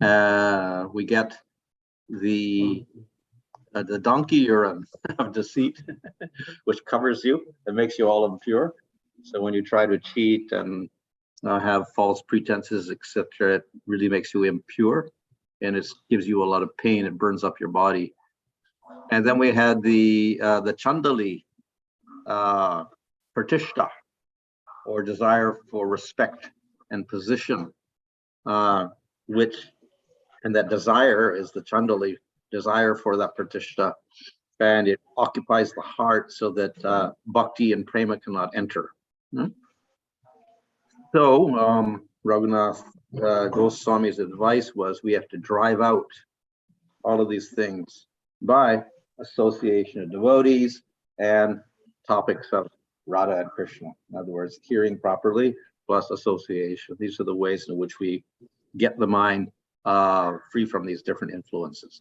We get the donkey urine of deceit, which covers you and makes you all impure. So when you try to cheat and have false pretenses, etc., it really makes you impure, and it gives you a lot of pain. It burns up your body. And then we had the Chandali, Pratishta, or desire for respect and position, and that desire is the Chandali, desire for that Pratishta, and it occupies the heart so that bhakti and prema cannot enter. So Raghunath Goswami's advice was we have to drive out all of these things by association of devotees and topics of Radha and Krishna. In other words, hearing properly plus association. These are the ways in which we get the mind free from these different influences.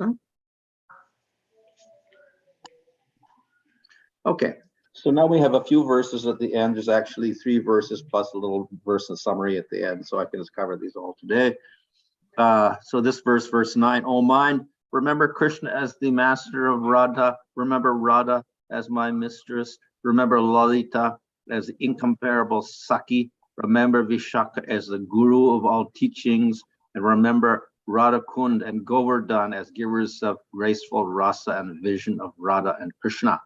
Okay, so now we have a few verses at the end. There's actually 3 verses plus a little verse and summary at the end, so I can just cover these all today. So this verse 9, O mind, remember Krishna as the master of Radha, remember Radha as my mistress, remember Lalita as the incomparable Saki, remember Vishaka as the guru of all teachings, and remember Radha Kund and Govardhan as givers of graceful rasa and vision of Radha and Krishna.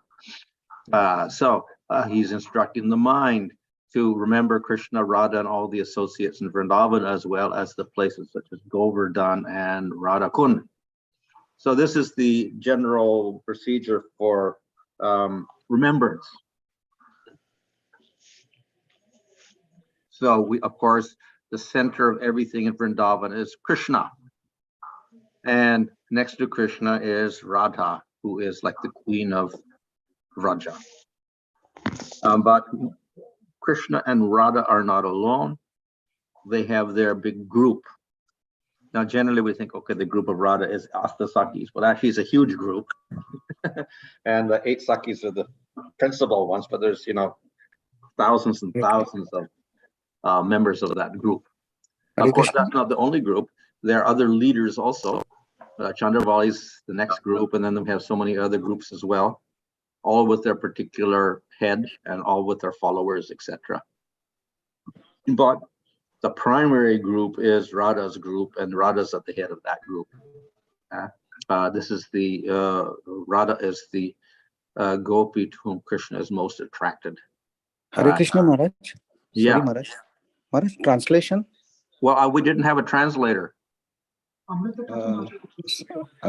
So he's instructing the mind to remember Krishna, Radha, and all the associates in Vrindavan, as well as the places such as Govardhan and Radha Kund. So this is the general procedure for remembrance. So we, of course, the center of everything in Vrindavan is Krishna. And next to Krishna is Radha, who is like the queen of Vraja. But Krishna and Radha are not alone. They have their big group. Now, generally we think, okay, the group of Radha is Asta Sakis, but actually it's a huge group. And the 8 Sakis are the principal ones, but there's, thousands and thousands of members of that group. Of course, that's not the only group. There are other leaders also. Chandravali is the next group, and then we have so many other groups as well, all with their particular head and all with their followers, etc. But the primary group is Radha's group, and Radha's at the head of that group. This is the Radha is the gopi to whom Krishna is most attracted. Hare Krishna, Maharaj. Yeah. Sorry, Maharaj. Maharaj, translation? Well, we didn't have a translator.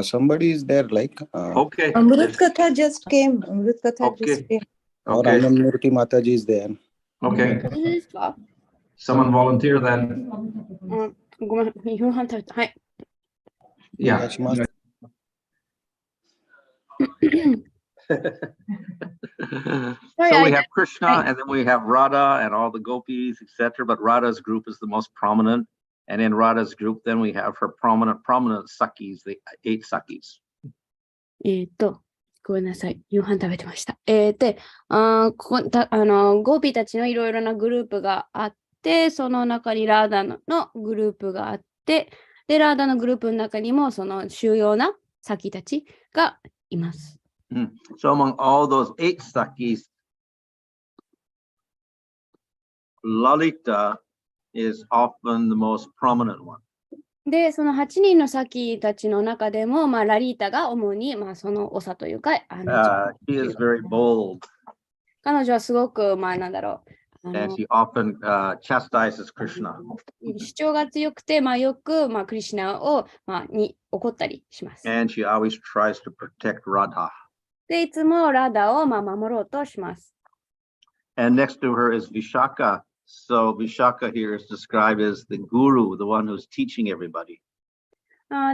Somebody is there, like. Okay. Amrit Katha just came. Amrit Katha just came. Or Anandamurti Mataji is there. Okay. Someone volunteer then. Yeah. So we have Krishna, and then we have Radha and all the gopis, etc. But Radha's group is the most prominent. And in Radha's group, then we have her prominent Sakis, the 8 Sakis. ごめんなさい。夕飯食べてました。で、ゴーピーたちのいろいろなグループがあって、その中にラーダのグループがあって、で、ラーダのグループの中にもその主要なサキたちがいます。So among all those 8 Sakis, Lalita is often the most prominent one. で、その8人のサキたちの中でも、ラリータが主に、その長というか、she is very bold. 彼女はすごく、なんだろう。And she often chastises Krishna. 主張が強くて、よく、クリシュナを、に怒ったりします。And she always tries to protect Radha. で、いつもラダを、守ろうとします。And next to her is Vishaka. So Vishaka here is described as the guru, the one who's teaching everybody.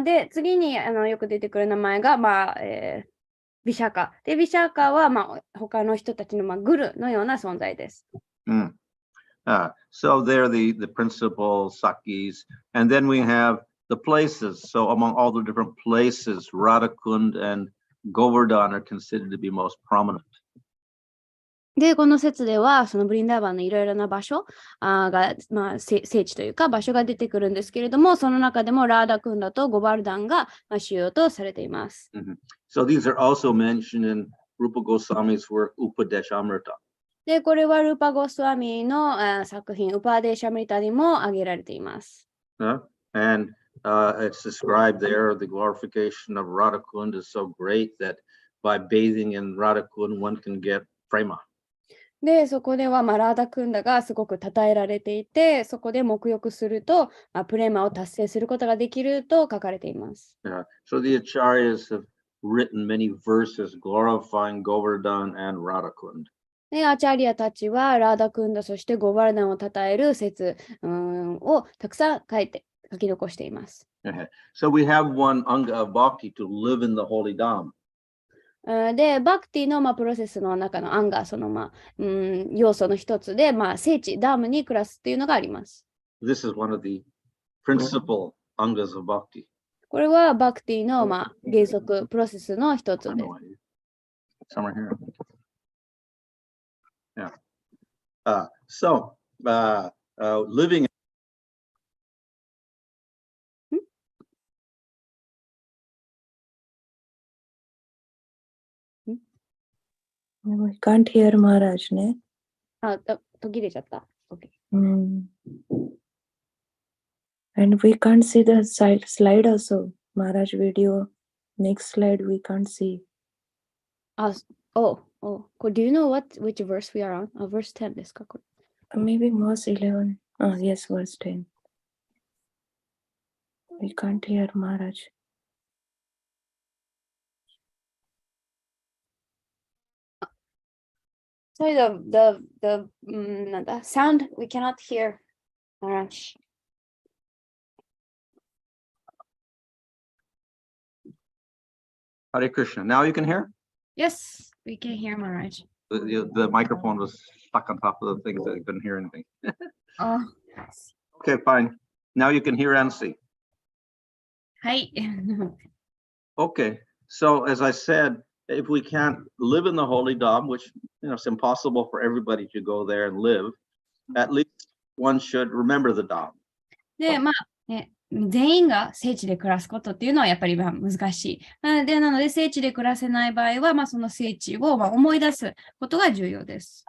で、次によく出てくる名前が、ビシャカ。で、ビシャカは、他の人たちの、グルのような存在です。So they're the principal Sakis. And then we have the places. So among all the different places, Radhakund and Govardhan are considered to be most prominent. で、この説では、そのブリンダーバンのいろいろな場所が、聖地というか場所が出てくるんですけれども、その中でもラーダクンダとゴバルダンが主要とされています。So these are also mentioned in Rupa Goswami's work, Upadeshamrita. で、これはルーパ・ゴスワミの作品、ウパーデーシャムリタにも挙げられています。And it's described there, the glorification of Radhakund is so great that by bathing in Radhakund, one can get prema. で、そこではラーダクンダがすごく称えられていて、そこで沐浴すると、プレマを達成することができると書かれています。So the acharyas have written many verses glorifying Govardhan and Radhakund. で、アチャリアたちはラーダクンダ、そしてゴバルダンを称える説をたくさん書き残しています。So we have one anga of bhakti to live in the holy dham. で、バクティのプロセスの中のアンガー、その要素の一つで、聖地、ダームに暮らすっていうのがあります。This is one of the principal angas of bhakti. これはバクティの原則、プロセスの一つです。Somewhere here. Yeah. So living. We can't hear Maharaj, ne? 途切れちゃった。Okay. And we can't see the slide also. Maharaj video. Next slide we can't see. Do you know which verse we are on? Verse 10 ですか？これ。Maybe verse 11. Yes, verse 10. We can't hear Maharaj. Sorry, the sound we cannot hear, Maharaj. Hare Krishna. Now you can hear? Yes, we can hear Maharaj. The microphone was stuck on top of the things that I couldn't hear anything. Okay, fine. Now you can hear and see. Hi. Okay, so as I said, if we can't live in the holy dham, which it's impossible for everybody to go there and live, at least one should remember the dham. で、全員が聖地で暮らすことっていうのはやっぱり難しい。なので聖地で暮らせない場合は、その聖地を思い出すことが重要です。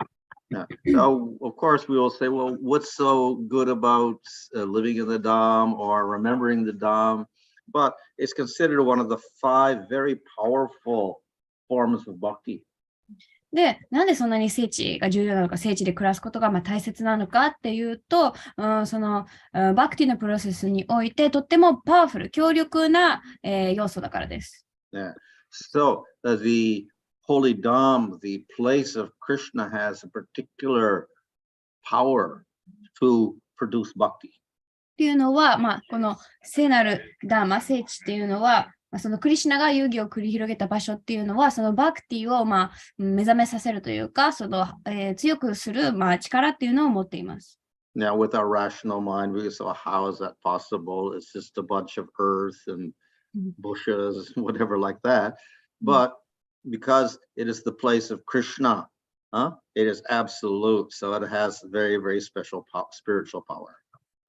So, of course, we will say, well, what's so good about living in the dham or remembering the dham? But it's considered one of the 5 very powerful forms of bhakti. で、なんでそんなに聖地が重要なのか、聖地で暮らすことが大切なのかっていうと、そのバクティのプロセスにおいてとってもパワフル、強力な、要素だからです。Yeah. So the holy dham, the place of Krishna, has a particular power to produce bhakti. っていうのは、この聖なるダーマ、聖地っていうのは、そのクリシュナが遊戯を繰り広げた場所っていうのは、そのバクティを目覚めさせるというか、その強くする力っていうのを持っています。Now, with our rational mind, we say, well, how is that possible? It's just a bunch of earth and bushes, whatever like that. But because it is the place of Krishna, it is absolute. So it has very, very special spiritual power.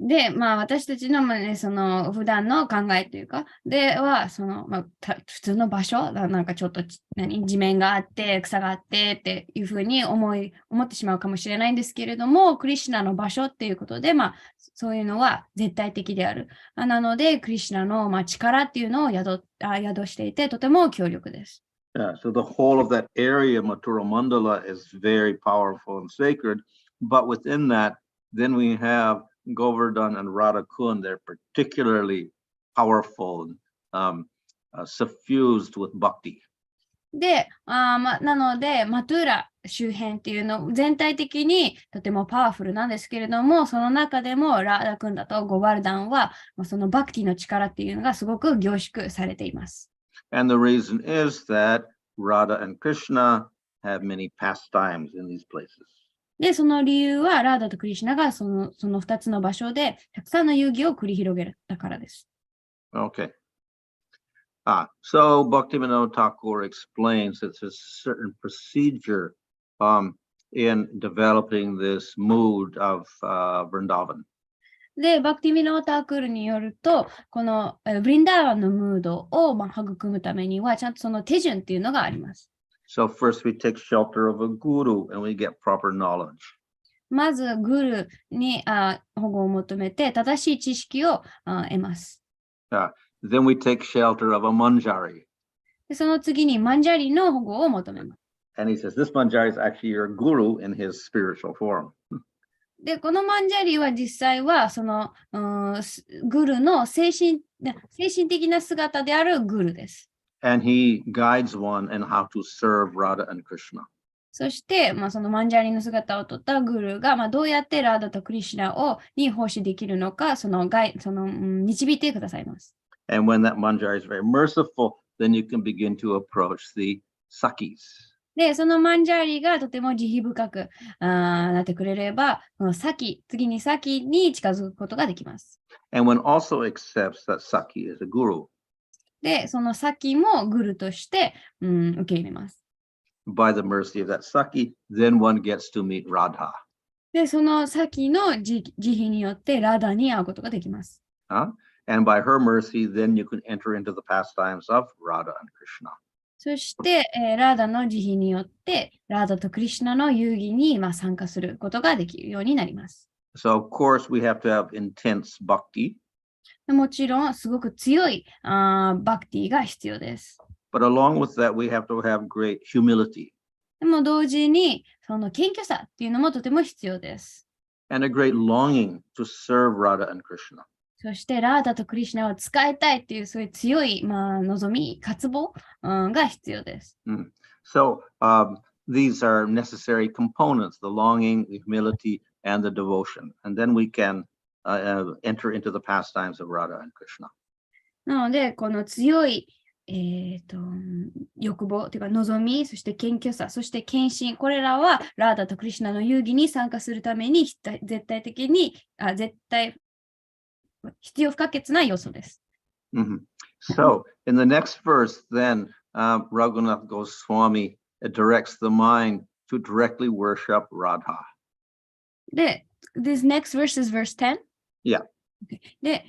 で、私たちの、その普段の考えというか、では、その、普通の場所、なんかちょっと地面があって、草があってっていうふうに思ってしまうかもしれないんですけれども、クリシュナの場所っていうことで、そういうのは絶対的である。なので、クリシュナの、力っていうのを宿していて、とても強力です。Yeah, so the whole of that area, Mathura Mandala, is very powerful and sacred. But within that, then we have Govardhan and Radhakund. They're particularly powerful and suffused with bhakti. で、なので、マトゥーラ周辺っていうの全体的にとてもパワフルなんですけれども、その中でもラーダクンダとゴバルダンは、そのバクティの力っていうのがすごく凝縮されています。And the reason is that Radha and Krishna have many pastimes in these places. で、その理由は、ラーダとクリシュナがその2つの場所でたくさんの遊戯を繰り広げたからです。Okay. So Bhaktivinoda Thakur explains that there's a certain procedure in developing this mood of Vrindavan. で、バクティミノータークールによると、このブリンダーワンのムードを育むためには、ちゃんとその手順っていうのがあります。So first we take shelter of a guru and we get proper knowledge. まず、グルに保護を求めて、正しい知識を得ます。Then we take shelter of a manjari. でその次にマンジャリの保護を求めます。And he says, this manjari is actually your guru in his spiritual form. で、このマンジャリは実際は、そのグルの精神的な姿であるグルです。And he guides one in how to serve Radha and Krishna. そして、そのマンジャリの姿をとったグルが、どうやってラーダとクリシュナに奉仕できるのか、導いてくださいます。And when that manjari is very merciful, then you can begin to approach the Sakis. で、そのマンジャリがとても慈悲深くなってくれれば、次に先に近づくことができます。And one also accepts that Saki is a guru. で、その先もグルとして、受け入れます。By the mercy of that Saki, then one gets to meet Radha. で、その先の慈悲によってラダに会うことができます。And by her mercy, then you can enter into the pastimes of Radha and Krishna. そして、ラーダの慈悲によって、ラーダとクリシュナの遊戯に参加することができるようになります。So, of course, we have to have intense bhakti. もちろん、すごく強いバクティが必要です。But along with that, we have to have great humility. でも同時に、その謙虚さっていうのもとても必要です。And a great longing to serve Radha and Krishna. そして、ラーダとクリシュナを使いたいっていう、そういう強い、望み、渇望、が必要です。So, these are necessary components, the longing, the humility, and the devotion. And then we can enter into the pastimes of Radha and Krishna. なので、この強い、欲望というか望み、そして謙虚さ、そして献身、これらはラーダとクリシュナの遊戯に参加するために絶対必要不可欠な要素です。So, in the next verse, then Raghunath Goswami directs the mind to directly worship Radha. で、this next verse is verse 10? Yeah. で、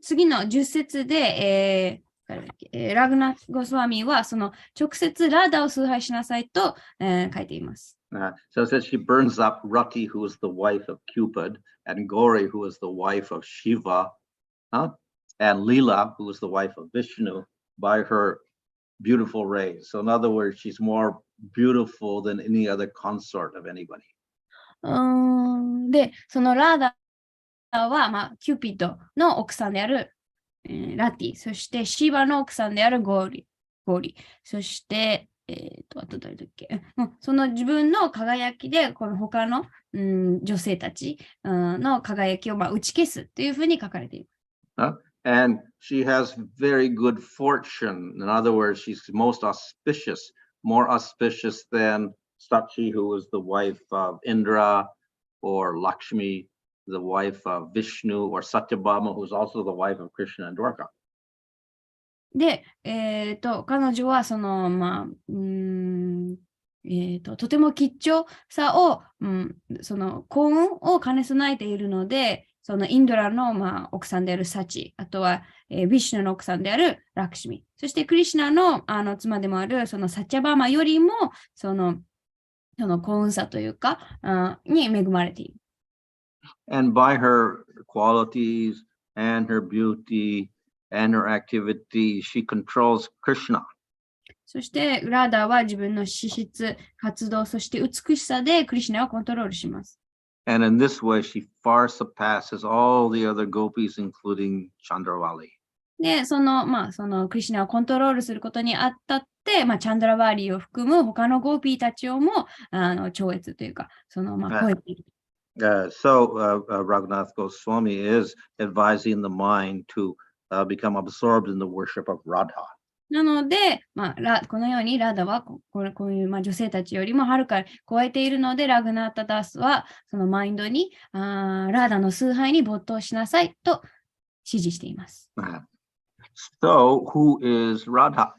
次の10節で、ラグナ・ゴスワミはその直接ラーダを崇拝しなさいと、書いています。So it says she burns up Rati, who is the wife of Cupid, and Gauri, who is the wife of Shiva, and Leela, who is the wife of Vishnu, by her beautiful rays. So in other words, she's more beautiful than any other consort of anybody. で、そのラーダは、キューピッドの奥さんである、ラティ、そしてシーバの奥さんであるゴーリ、そして、あと誰だっけ、その自分の輝きで、この他の、女性たちの輝きを打ち消すというふうに書かれています。And she has very good fortune. In other words, she's most auspicious, more auspicious than Sakshi, who is the wife of Indra, or Lakshmi, the wife of Vishnu, or Satyabhama, who is also the wife of Krishna and Dwarka. で、彼女はその、とても吉祥さを、その幸運を兼ね備えているので、そのインドラの、奥さんであるサチ、あとは、ビシュヌの奥さんであるラクシミ、そしてクリシュナの、妻でもあるそのサチャバーマよりもその幸運さというか、に恵まれている。And by her qualities and her beauty and her activity, she controls Krishna. そしてラーダは自分の資質、活動、そして美しさでクリシュナをコントロールします。And in this way, she far surpasses all the other gopis, including Chandravali. で、そのクリシュナをコントロールすることにあたって、チャンドラワーリーを含む他のゴーピーたちをも超越というか、超えている。So Raghunath Goswami is advising the mind to become absorbed in the worship of Radha. なので、このようにラダはこういう、女性たちよりもはるか超えているので、ラグナータダスはそのマインドにラダの崇拝に没頭しなさいと指示しています。So, who is Radha?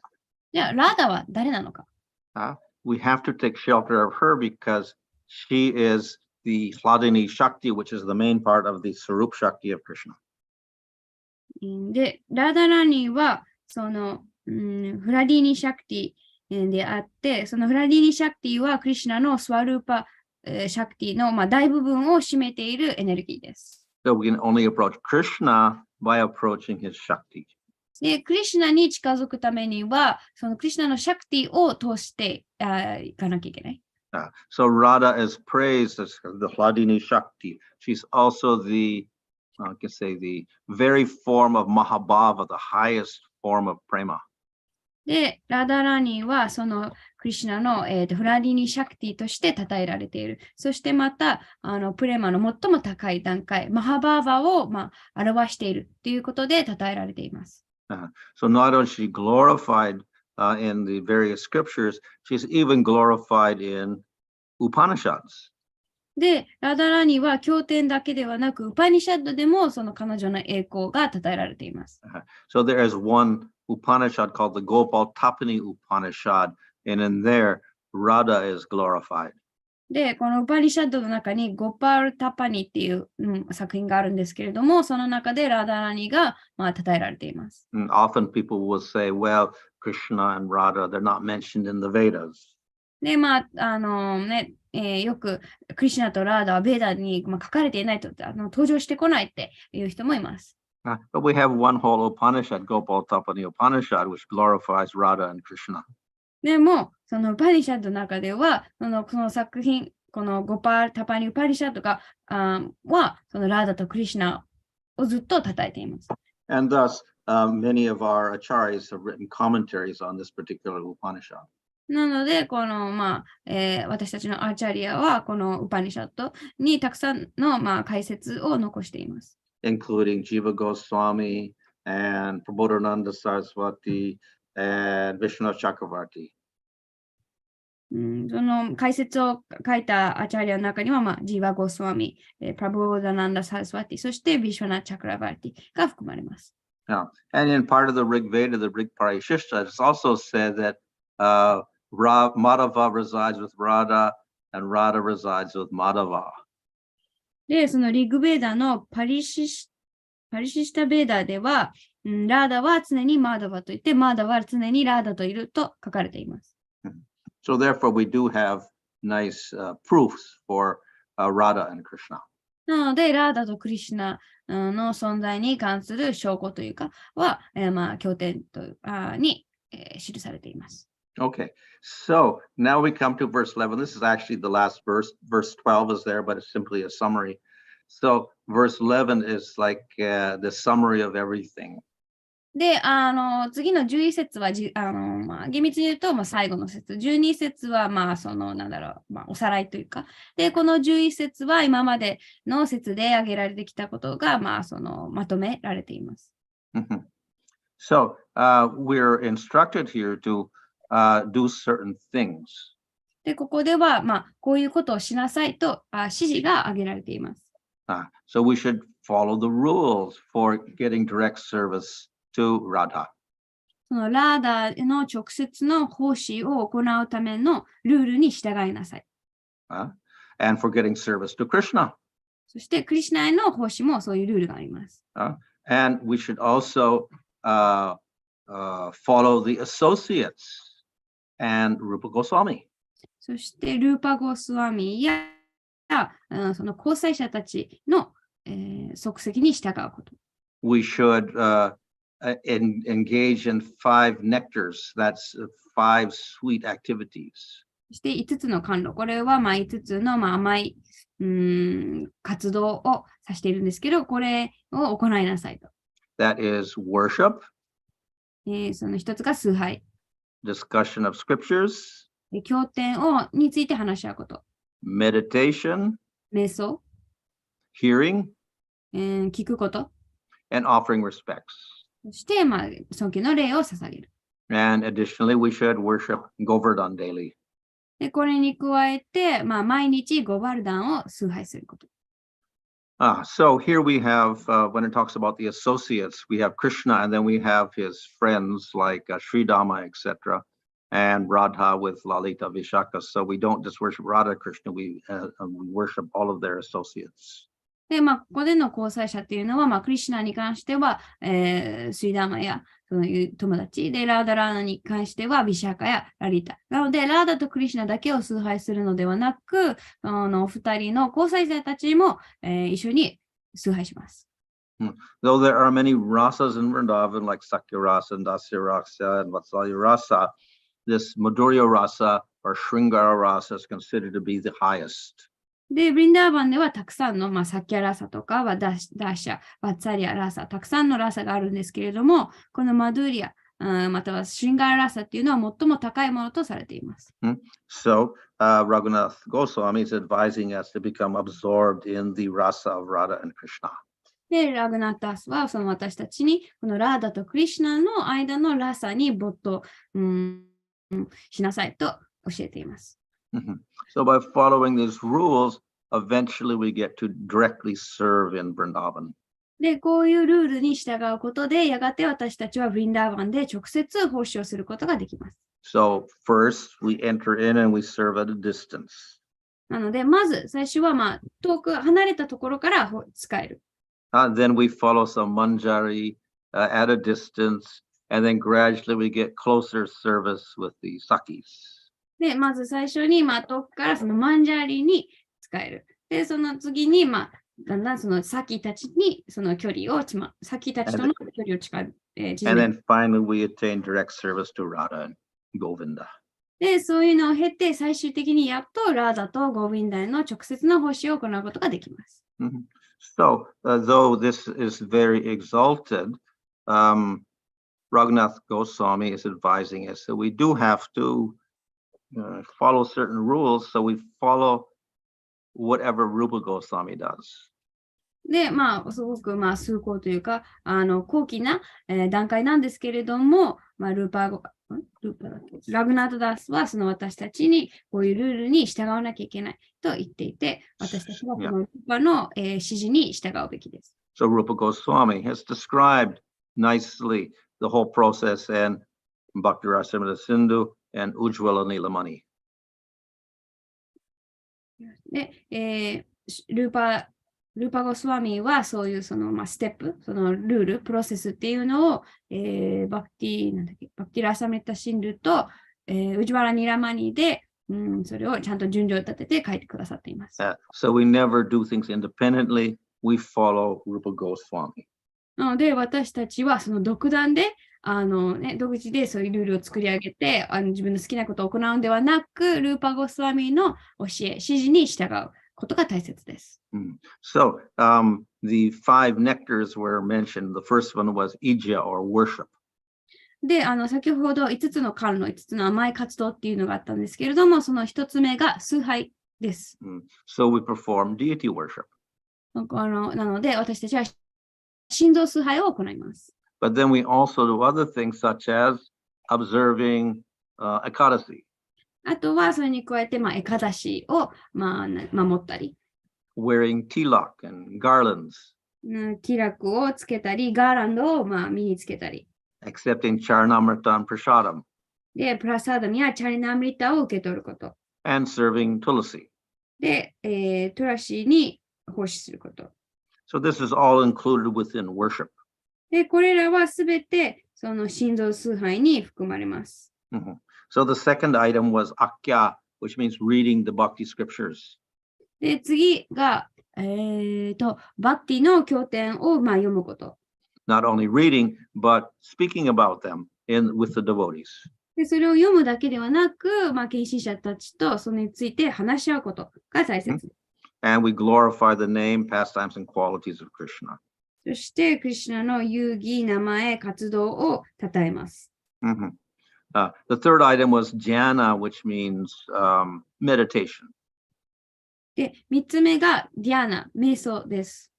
じゃあ、ラダは誰なのか？ We have to take shelter of her because she is the Hladini Shakti, which is the main part of the Sarup Shakti of Krishna. で、ラダラニーは、その、フラディニ・シャクティであって、そのフラディニ・シャクティはクリシュナのスワルーパ、シャクティの、大部分を占めているエネルギーです。So we can only approach Krishna by approaching his Shakti. で、クリシュナに近づくためには、そのクリシュナのシャクティを通していかなきゃいけない。So Radha is praised as the Hladini Shakti. She's also the, I can say, the very form of Mahabhava, the highest form of prema. で、ラダラニーはそのクリシュナの、フラディニ・シャクティとして称えられている。そしてまた、プレマの最も高い段階、マハバーバを、表しているということで称えられています。So not only is she glorified in the various scriptures, she's even glorified in Upanishads. で、ラダラニーは経典だけではなく、ウパニシャッドでもその彼女の栄光が称えられています。So there is one Upanishad called the Gopal Tapani Upanishad, and in there, Radha is glorified. で、このウパニシャッドの中にゴパール・タパニっていう、作品があるんですけれども、その中でラダラニが、称えられています。And often people will say, well, Krishna and Radha, they're not mentioned in the Vedas. で、よくクリシュナとラーダはベーダに、書かれていないと登場してこないっていう人もいます。But we have one whole Upanishad, Gopal Tapani Upanishad, which glorifies Radha and Krishna. でも、そのウパニシャッドの中では、この作品、このゴパール・タパニ・ウパニシャッドがは、そのラーダとクリシュナをずっと称えています。And thus, many of our acharyas have written commentaries on this particular Upanishad. なので、この、私たちのアーチャリアは、このウパニシャッドにたくさんの、解説を残しています。Including Jiva Goswami and Prabodhananda Saraswati and Vishnu Chakravarti. その解説を書いたアーチャリアの中には、ジーバ・ゴスワミ、プラボーダナンダ・サルスワティ、そしてビシュナ・チャクラバーティが含まれます。Yeah. And in part of the Rig Veda, the Rig Parishishta, it's also said that Madhava resides with Radha and Radha resides with Madhava. で、そのリグベーダのパリシシタベーダでは、ラーダは常にマーダバといて、マーダは常にラーダといると書かれています。So therefore, we do have nice proofs for Radha and Krishna. なので、ラーダとクリシュナの存在に関する証拠というかは、経典に記されています。Okay, so now we come to verse 11. This is actually the last verse. Verse 12 is there, but it's simply a summary. So verse 11 is like the summary of everything. で、次の11節は厳密に言うと、最後の節。12節は、おさらいというか。で、この11節は今までの節で挙げられてきたことが、まとめられています。So we're instructed here to do certain things. で、ここでは、こういうことをしなさいと指示が挙げられています。So we should follow the rules for getting direct service to Radha. そのラーダの直接の奉仕を行うためのルールに従いなさい。And for getting service to Krishna. そして、クリシュナへの奉仕もそういうルールがあります。And we should also follow the associates and Rupa Goswami. そして、ルーパ・ゴスワミやその交際者たちの、足跡に従うこと。We should engage in 5 nectars. That's 5 sweet activities. そして5つの甘露。これは5つの甘い活動を指しているんですけど、これを行いなさいと。That is worship. その一つが崇拝。Discussion of scriptures. 経典について話し合うこと。Meditation. 瞑想。Hearing. 聞くこと。And offering respects. そして、尊敬の礼を捧げる。And additionally, we should worship Govardhan daily. で、これに加えて、毎日ゴバルダンを崇拝すること。So here we have, when it talks about the associates, we have Krishna, and then we have his friends like Sridhama, etc. and Radha with Lalita Vishaka. So we don't just worship Radha Krishna, we worship all of their associates. で、ここでの交際者っていうのは、クリシュナに関しては、スリダーマやそういう友達で、ラーダラーナに関しては、ビシャカやラリタ。なので、ラーダとクリシュナだけを崇拝するのではなく、二人の交際者たちも、一緒に崇拝します。Though there are many rasas in Vrindavan, like Sakya Rasa and Dasya Rasa and Vatsalya Rasa, this Madhurya Rasa or Shringara Rasa is considered to be the highest. で、ブリンダーバンではたくさんの、サキャラサとかダーシャ、バッツァリアラサ、たくさんのラサがあるんですけれども、このマドゥリア、またはシンガーラサっていうのは最も高いものとされています。So, Raghunath Goswami is advising us to become absorbed in the rasa of Radha and Krishna. で、ラグナッタスはその私たちに、このラーダとクリシュナの間のラサに没頭しなさいと教えています。So by following these rules, eventually we get to directly serve in Vrindavan. で、こういうルールに従うことで、やがて私たちはブリンダーバンで直接奉仕をすることができます。So first we enter in and we serve at a distance. なので、まず最初は遠く離れたところから使える。Then we follow some manjari at a distance, and then gradually we get closer service with the sakis. で、まず最初に、遠くからそのマンジャーリーに使える。で、その次に、だんだんそのサキたちにその距離を、サキたちとの距離を縮める。And then finally we attain direct service to Radha and Govinda. で、そういうのを経て、最終的にやっとラーダとゴーヴィンダへの直接の奉仕を行うことができます。So, though this is very exalted, Raghunath Goswami is advising us that we do have to follow certain rules, so we follow whatever Rupa Goswami does. で、すごく崇高というか、高貴な、段階なんですけれども、ラグナータダスはその私たちにこういうルールに従わなきゃいけないと言っていて、私たちはこのルーパの、指示に従うべきです。So Rupa Goswami has described nicely the whole process in Bhakti Rasamrita Sindhu and Ujjwala Nilamani. で、ルーパゴスワミはそういうその、ステップ、そのルール、プロセスっていうのを、バクティラサメタシンルと、ウジュワラニラマニで、それをちゃんと順序を立てて書いてくださっています。So we never do things independently. We follow Rupa Goswami. なので、私たちはその独断で、独自でそういうルールを作り上げて、自分の好きなことを行うんではなく、ルーパゴスワミの教え、指示に従うことが大切です。So, the five nectars were mentioned. The first one was Ija or worship. で、先ほど5つの甘露、5つの甘い活動っていうのがあったんですけれども、その1つ目が崇拝です。So we perform deity worship. なので、私たちは神道崇拝を行います。But then we also do other things such as observing Ekadasi. あとはそれに加えて、エカダシを、守ったり。Wearing tilak and garlands. ティラクをつけたり、ガーランドを身につけたり。Accepting Charanamrita and Prasadam. で、プラサーダムやチャリナムリタを受け取ること。And serving Tulasi. で、トラシに奉仕すること。So this is all included within worship. で、これらはすべてその神道崇拝に含まれます。So the second item was Akya, which means reading the Bhakti scriptures. で、次が、バクティの経典を読むこと。Not only reading, but speaking about them with the devotees. で、それを読むだけではなく、献身者たちとそれについて話し合うことが大切。And we glorify the name, pastimes, and qualities of Krishna. そして、クリシュナの遊戯、名前、活動を称えます。The third item was jhana, which means meditation. で、3つ目がディアナ、瞑想です。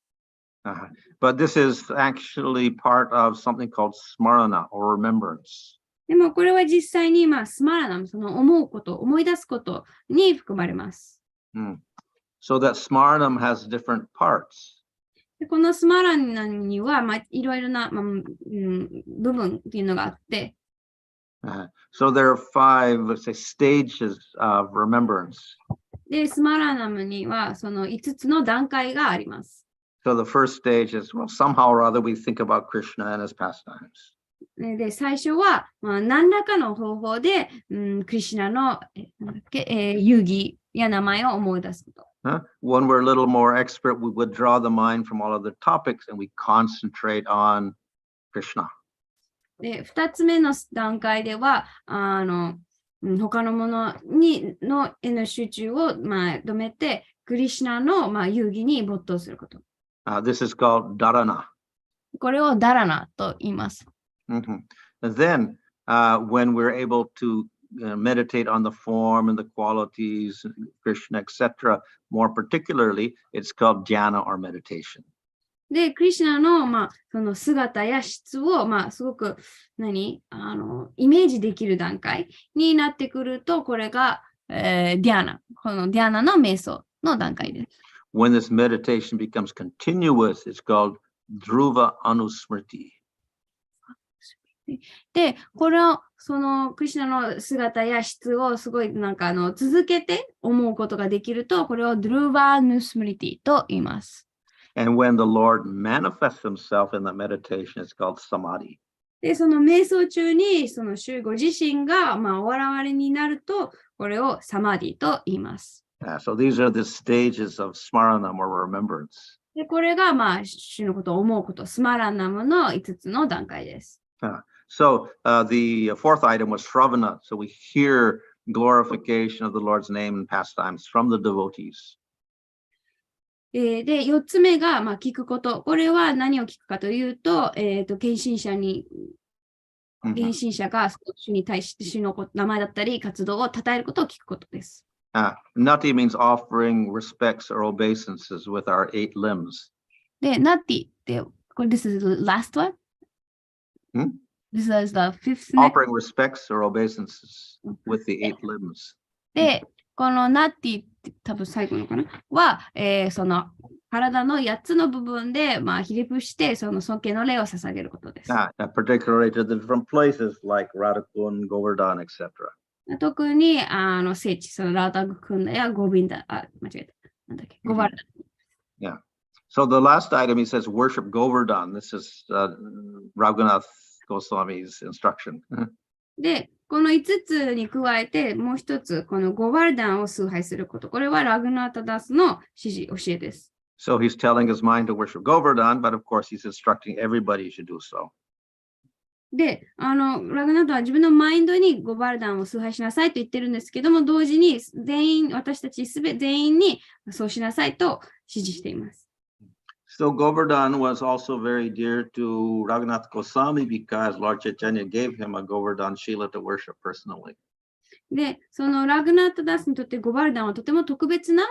But this is actually part of something called smarana or remembrance. でもこれは実際にスマラナム、その思うこと、思い出すことに含まれます。So that smaranam has different parts. でこのスマラナには、いろいろな、部分っていうのがあって。So there are 5, let's say, stages of remembrance. で、スマラナムにはその5つの段階があります。 So the first stage is, well, somehow or other we think about Krishna and his pastimes. で、最初は、何らかの方法で、クリシュナの、遊戯や名前を思い出すこと。When we're a little more expert, we withdraw the mind from all other topics and we concentrate on Krishna. で、2つ目の段階では、他のものへの集中を、止めて、クリシュナの、遊戯に没頭すること。This is called dharana. これをダラナと言います。And then, when we're able to meditate on the form and the qualities of Krishna, etc., more particularly, it's called jhana or meditation. で、クリシュナの、その姿や質を、すごく、イメージできる段階になってくると、これが、ディアナ。このディアナの瞑想の段階です。When this meditation becomes continuous, it's called dhruva anusmriti. で、これを、そのクリシュナの姿や質をすごい続けて思うことができると、これをドゥルバーヌスムリティと言います。And when the Lord manifests himself in that meditation, it's called samadhi. で、その瞑想中に、その主ご自身が、お現れになると、これをサマディと言います。So these are the stages of smaranam or remembrance. で、これが、主のことを思うこと、スマラナムの5つの段階です。So the fourth item was Shravana. So we hear glorification of the Lord's name and pastimes from the devotees. で、4つ目が、聞くこと。これは何を聞くかというと、献身者が主に対して主の名前だったり、活動を称えることを聞くことです。Nati means offering respects or obeisances with our 8 limbs. で、ナティって、これ、this is the last one? This is the fifth one? Offering respects or obeisances with the 8 limbs. で、このナティって多分最後のかなは、その体の8つの部分で、ひれ伏して、その尊敬の礼を捧げることです。Particularly to the different places like Radhakund, Govardhan, etc. 特に聖地、そのラーダクンダやゴビンダ、間違えた。なんだっけ、ゴバルダ。Yeah. So the last item, he says, worship Govardhan. This is Raghunath Goswami's instruction. で、この5つに加えて、もう一つ、このゴバルダンを崇拝すること。これはラグナータダスの指示、教えです。So he's telling his mind to worship Govardhan, but of course he's instructing everybody should do so. で、ラグナータは自分のマインドにゴバルダンを崇拝しなさいと言ってるんですけども、同時に私たち全員にそうしなさいと指示しています。So Govardhan was also very dear to Raghunath Goswami because Lord Chaitanya gave him a Govardhan Shila to worship personally. で、そのラグナータダスにとってゴバルダンはとても特別な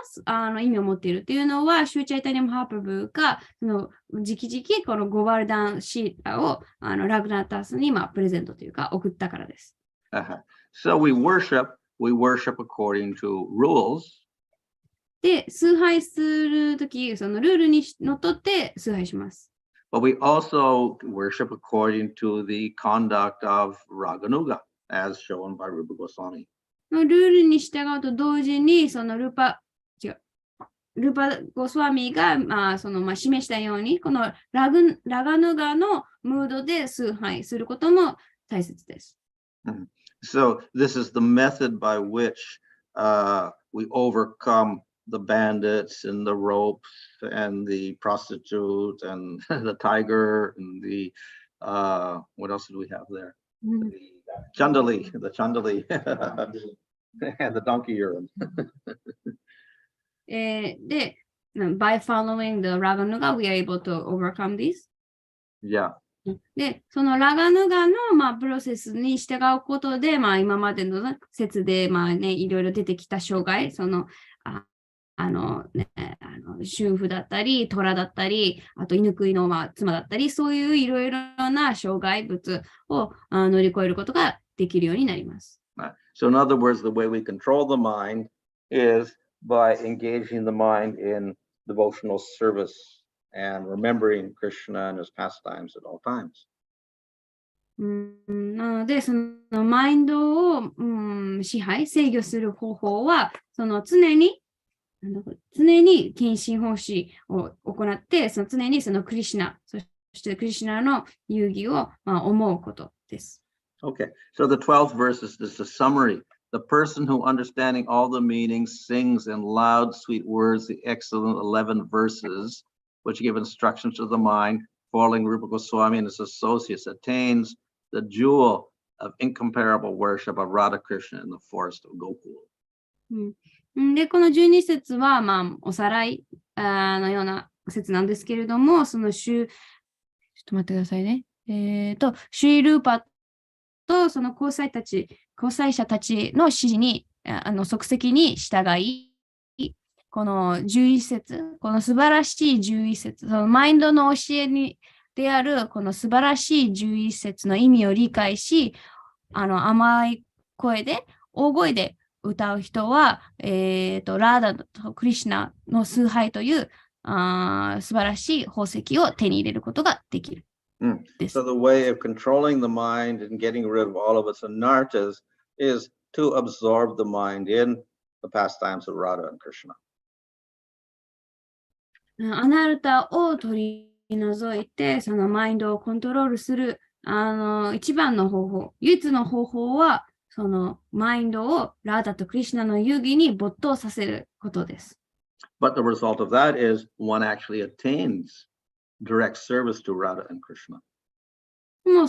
意味を持っているというのは、シューチャイタニアムハープブがその直々このゴバルダンシータをラグナータダスにプレゼントというか送ったからです。So we worship according to rules. で、崇拝するとき、そのルールにのっとって崇拝します。But we also worship according to the conduct of Raganuga, as shown by Rupa Goswami. ルールに従うと同時に、そのルパゴスワミが、示したように、このラガヌガのムードで崇拝することも大切です。So this is the method by which we overcome the bandits and the ropes and the prostitute and the tiger and the what else did we have there? The Chandali and the donkey urine. で、by following the Raganuga, we are able to overcome this. Yeah. で、そのラガヌガの、プロセスに従うことで、今までの説で、いろいろ出てきた障害、その、主婦だったり、虎だったり、あと犬食いの妻だったり、そういういろいろな障害物を乗り越えることができるようになります。So in other words, the way we control the mind is by engaging the mind in devotional service and remembering Krishna and his pastimes at all times. なので、そのマインドを、支配、制御する方法は、その常に献身奉仕を行って、その常にそのクリシュナ、そしてクリシュナの遊戯を、思うことです。Okay, so the 12th verse is the summary. The person who, understanding all the meanings, sings in loud, sweet words the excellent 11 verses, which give instructions to the mind, following Rupa Goswami and his associates, attains the jewel of incomparable worship of Radha Krishna in the forest of Gokul. で、この12節は、おさらいのような説なんですけれども、そのちょっと待ってくださいね。シュイルーパとその交際者たちの指示に、即席に従い、この11節、この素晴らしい11節、そのマインドの教えにであるこの素晴らしい11節の意味を理解し、甘い声で、大声で歌う人は、ラーダとクリシュナの崇拝という素晴らしい宝石を手に入れることができる。So the way of controlling the mind and getting rid of all of its anarthas is to absorb the mind in the pastimes of Radha and Krishna. アナルタを取り除いて、そのマインドをコントロールする一番の方法、唯一の方法は、そのマインドをラーダとクリシュナの遊戯に没頭させることです。But the result of that is one actually attains direct service to Radha and Krishna. もう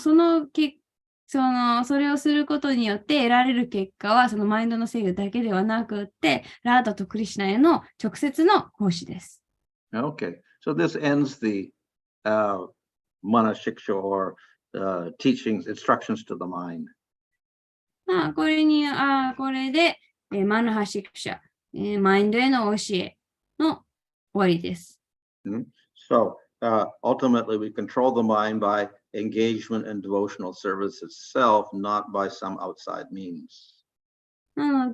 それをすることによって得られる結果は、そのマインドの制御だけではなくって、ラーダとクリシュナへの直接の奉仕です。Okay, so this ends the Manah Siksha or teachings, instructions to the mind. これで、マナハシクシャ、マインドへの教えの終わりです。So ultimately we control the mind by engagement in devotional service itself, not by some outside means.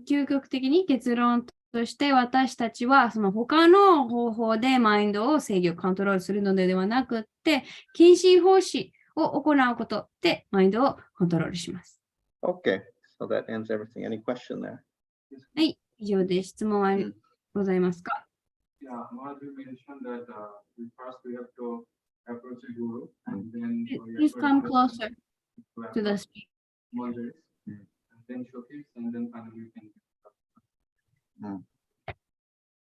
究極的に結論として私たちはその他の方法でマインドを制御、コントロールするのではなくって、献身奉仕を行うことでマインドをコントロールします。Okay, so that ends everything. Any question there? はい、以上です。質問はございますか？ Yeah, Maharaj, you mentioned that first we have to approach the guru and then Please come closer to the speaker. Mandirs, and then showcase and then finally we can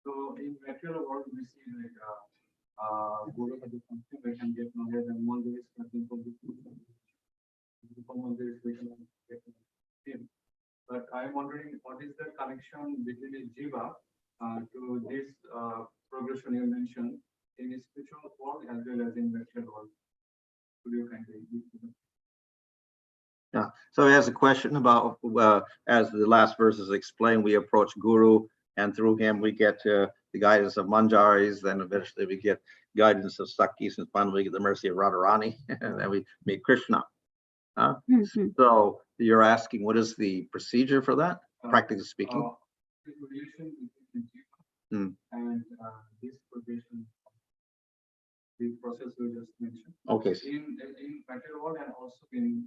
So in material world we see like guru has something we can get knowledge and Mandirs nothing from the Mandirs we can get him. But I'm wondering what is the connection between the jiva to this progression you mentioned in the spiritual world as well as in material world. Could you kindly Yeah, so he has a question about, as the last verses explain, we approach Guru and through him we get the guidance of Manjaris, then eventually we get guidance of Sakis, and finally we get the mercy of Radharani, and then we meet Krishna. So you're asking, what is the procedure for that, practically speaking? The relation between jiva and this progression, the process we just mentioned. Okay. In material world and also in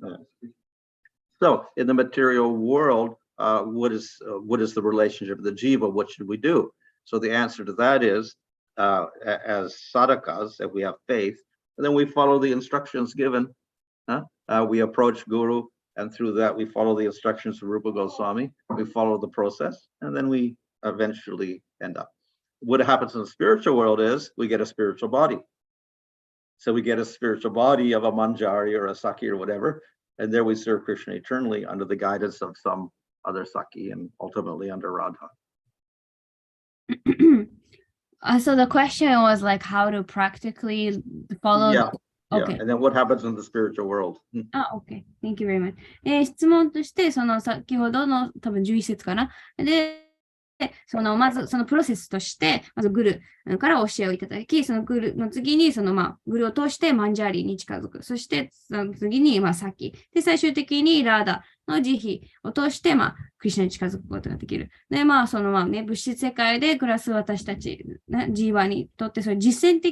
So in the material world, what is the relationship of the jiva? What should we do? So the answer to that is, as sadhakas, if we have faith, and then we follow the instructions given. We approach Guru, and through that we follow the instructions of Rupa Goswami. We follow the process, and then we eventually end up. What happens in the spiritual world is we get a spiritual body. So we get a spiritual body of a Manjari or a Saki or whatever, and there we serve Krishna eternally under the guidance of some other Saki and ultimately under Radha. So the question was like how to practically follow. Yeah. Okay. And then what happens in the spiritual world? Okay. Thank you very much. 質問として、その先ほどの多分11節かな。で、まずそのプロセスとして、まずグルから教えをいただき、そのグルの次に、グルを通してマンジャーリに近づく。そして、その次に、サキ。で、最終的にラーダの慈悲を通して、クリシュナに近づくことができる。で、物質世界で暮らす私たち、ジーワにとって、それ実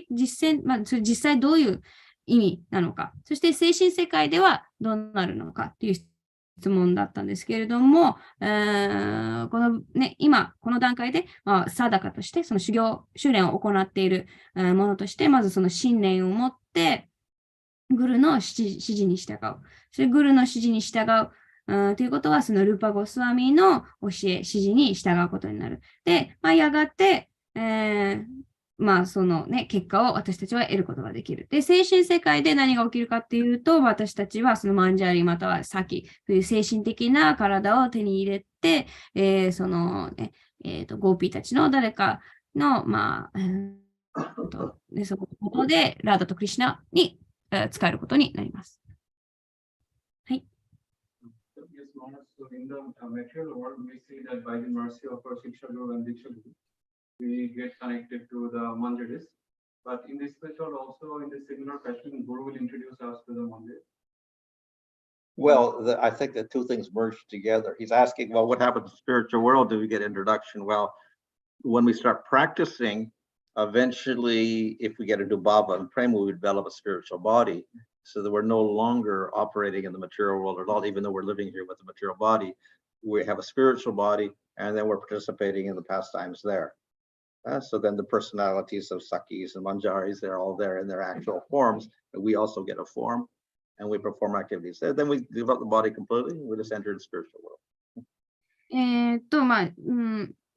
際どういう意味なのか、そして精神世界ではどうなるのかっていう質問だったんですけれども、このね、今、この段階で、定かとして、その修練を行っているものとして、まずその信念を持って、グルの指示に従う。それグルの指示に従う。ということは、そのルーパゴスワミの教え、指示に従うことになる。で、やがて、そのね、結果を私たちは得ることができる。で、精神世界で何が起きるかっていうと、私たちはそのマンジャーリまたはサキという精神的な体を手に入れて、そのね、ゴーピーたちの誰かの、そのことで、ラーダとクリシュナに使えることになります。はい。Yes, Maharaj. So in the material world, we see that by the mercy of our Siksha Guru and Diksha Guru, we get connected to the mandirs. But in the spiritual also, in the similar fashion, Guru will introduce us to the mandir. Well, I think the two things merge together. He's asking, well, what happens in the spiritual world? Do we get introduction? Well, when we start practicing, eventually, if we get into bhava and prema, we develop a spiritual body, so that we're no longer operating in the material world at all, even though we're living here with the material body. We have a spiritual body, and then we're participating in the pastimes there. So then the personalities of Sakis and Manjaris, they're all there in their actual forms, and we also get a form, and we perform activities. Then we develop the body completely, we just enter the spiritual world.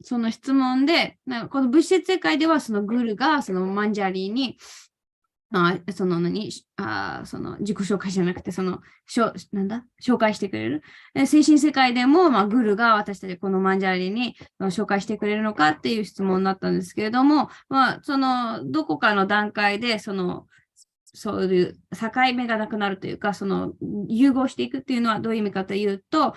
その質問で、この物質世界ではそのグルがそのマンジャリーに、その自己紹介じゃなくて、紹介してくれる。精神世界でも、グルが私たちこのマンジャリーに紹介してくれるのかっていう質問だったんですけれども、どこかの段階で、そういう境目がなくなるというか、融合していくっていうのはどういう意味かというと、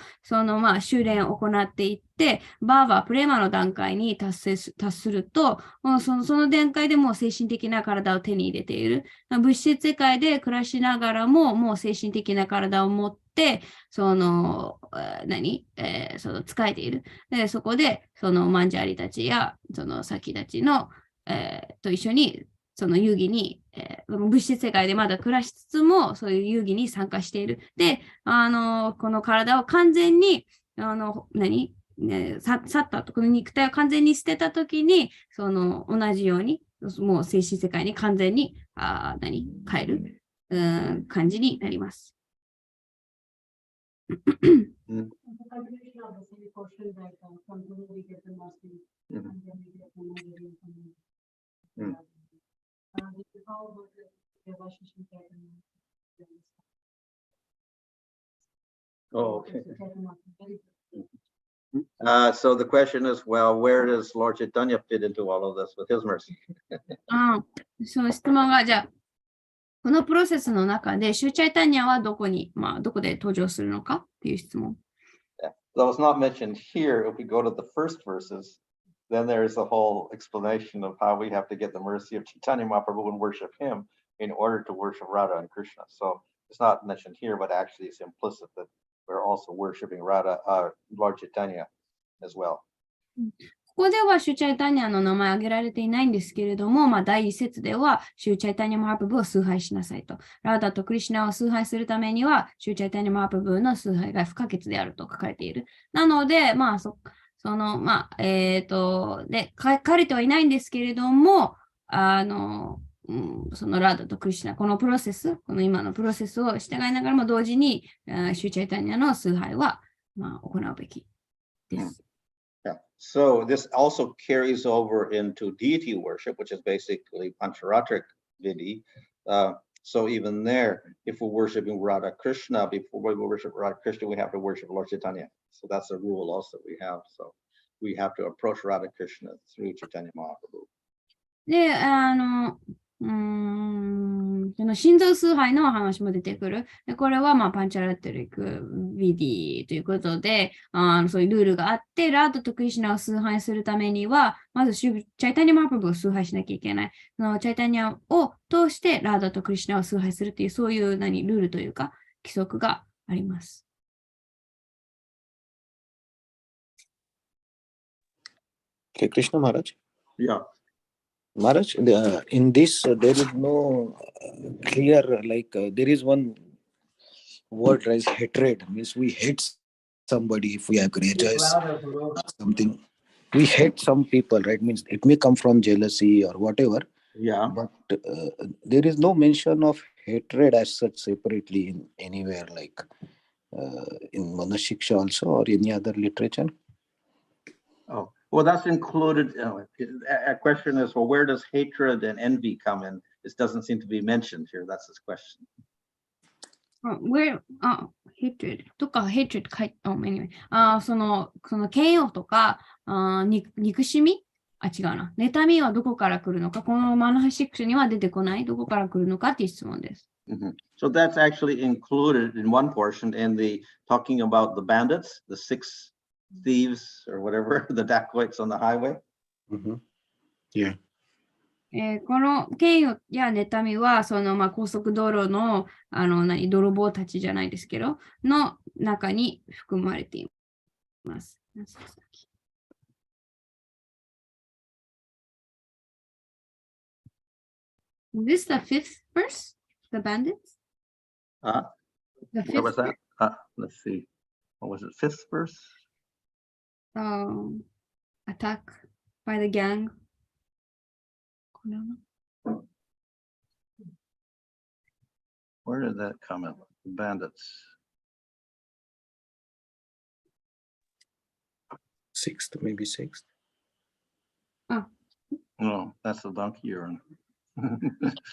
修練を行っていって、バーバー、プレマの段階に達すると、その段階でもう精神的な体を手に入れている。物質世界で暮らしながらも、もう精神的な体を持って、使えている。で、そこで、マンジャーリたちや、サキたちの、と一緒に、その遊戯に、物質世界でまだ暮らしつつも、そういう遊戯に参加している。で、この体を完全に、去ったと、この肉体を完全に捨てたときに、同じように、もう精神世界に完全に、変える、感じになります。Oh, okay. So the question is, well, where does Lord Chaitanya fit into all of this with his mercy? その質問が、じゃあ、このプロセスの中で、シューチャイタニアはどこで登場するのかっていう質問。Though it's not mentioned here, if we go to the first verses, then there's a whole explanation of how we have to get the mercy of Chaitanya Mahaprabhu and worship him in order to worship Radha and Krishna. So it's not mentioned here, but actually it's implicit that we're also worshiping Lord Chaitanya as well. ここではシューチャイタニアの名前挙げられていないんですけれども、第一節ではシューチャイタニアマハプブを崇拝しなさいと。ラーダとクリシュナを崇拝するためには、シューチャイタニアマハプブの崇拝が不可欠であると書かれている。なので、で、書かれてはいないんですけれども、そのラーダとクリシュナ、この今のプロセスを従いながらも同時に、シューチャイタニアの崇拝は、行うべきです。Yeah. So this also carries over into deity worship, which is basically Pancharatric Vidi. So even there, if we're worshiping Radha Krishna, before we worship Radha Krishna, we have to worship Lord Chaitanya. So that's a rule also we have. So we have to approach Radha Krishna through Chaitanya Mahaprabhu. で、その心臓崇拝の話も出てくる。でこれはパンチャラテリックビディということで、そういうルールがあって、ラーダとクリシュナを崇拝するためには、まずチャイタニアマハプブを崇拝しなきゃいけない。そのチャイタニアを通してラーダとクリシュナを崇拝するという、そういうルールというか、規則があります。Okay, Krishna Maharaj. Yeah. Maharaj, in this, there is no clear, there is one word as hatred, means we hate somebody if we have grudges or something. We hate some people, right? Means it may come from jealousy or whatever, Yeah. but there is no mention of hatred as such separately in anywhere, in Manah Siksha also or any other literature. Oh, well, that's included. A question is, well, where does hatred and envy come in? This doesn't seem to be mentioned here. That's his question. hatred とか hatred 書いて、anyway。その嫌悪とか、憎しみ違うな。妬みはどこから来るのか、このマナハシックスには出てこない、どこから来るのかっていう質問です。So that's actually included in one portion in the talking about the bandits, the 6 thieves or whatever, the dacoits on the highway. Yeah. この嫌悪や妬みは、高速道路の、泥棒たちじゃないですけど、の中に含まれています。Is this the 5th verse? The bandits? What was that? Let's see. What was it? 5th verse? Attack by the gang. Where did that come in? Bandits. 6th, maybe 6th. No, that's the donkey urine.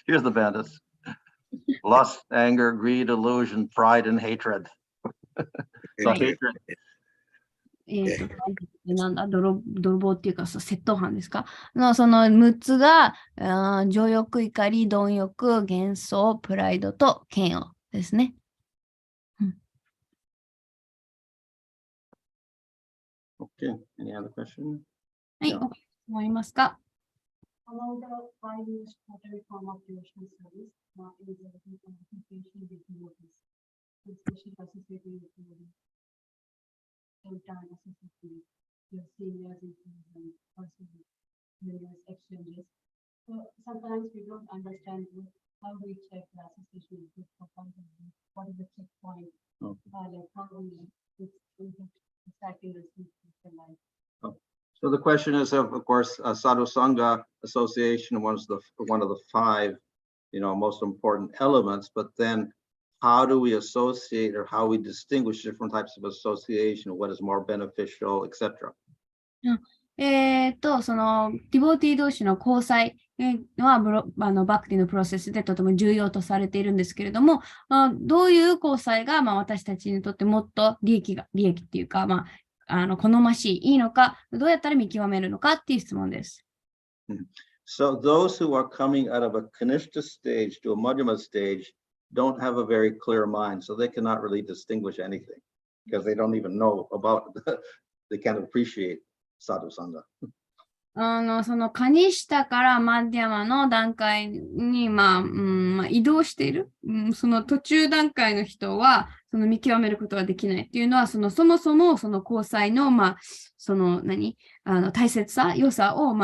Here's the bandits. Lust, anger, greed, illusion, pride, and hatred. So hatred. なんだ、泥棒っていうか、窃盗犯ですかの、その6つが、情欲、怒り、貪欲、幻想、プライドと嫌悪ですね。Okay, any other question? はい、思いますかAmong the 5 most popular form of devotional service is the association with devotees, especially associated with devotees. Time associated with seniors and personal various exchanges. So sometimes we don't understand how we check the association with this proposal. What is the checkpoint? Like how we exactly the life. So the question is, of course, sadhu sangha association was one of the 5, most important elements. But then, how do we associate, or how we distinguish different types of association? What is more beneficial, etc. そのディボーティー同士の交際はバクティのプロセスでとても重要とされているんですけれども、どういう交際が私たちにとってもっと利益っていうか、好ましい、いいのか、どうやったら見極めるのかっていう質問です。So those who are coming out of a Kanishta stage to a Madhyama stage don't have a very clear mind, so they cannot really distinguish anything because they don't even know about they can't appreciate sadhu sangha. そのカニシタからマッディアマの段階に、移動している、その途中段階の人はその見極めることができないっていうのは、そもそもその交際の、大切さ、良さを、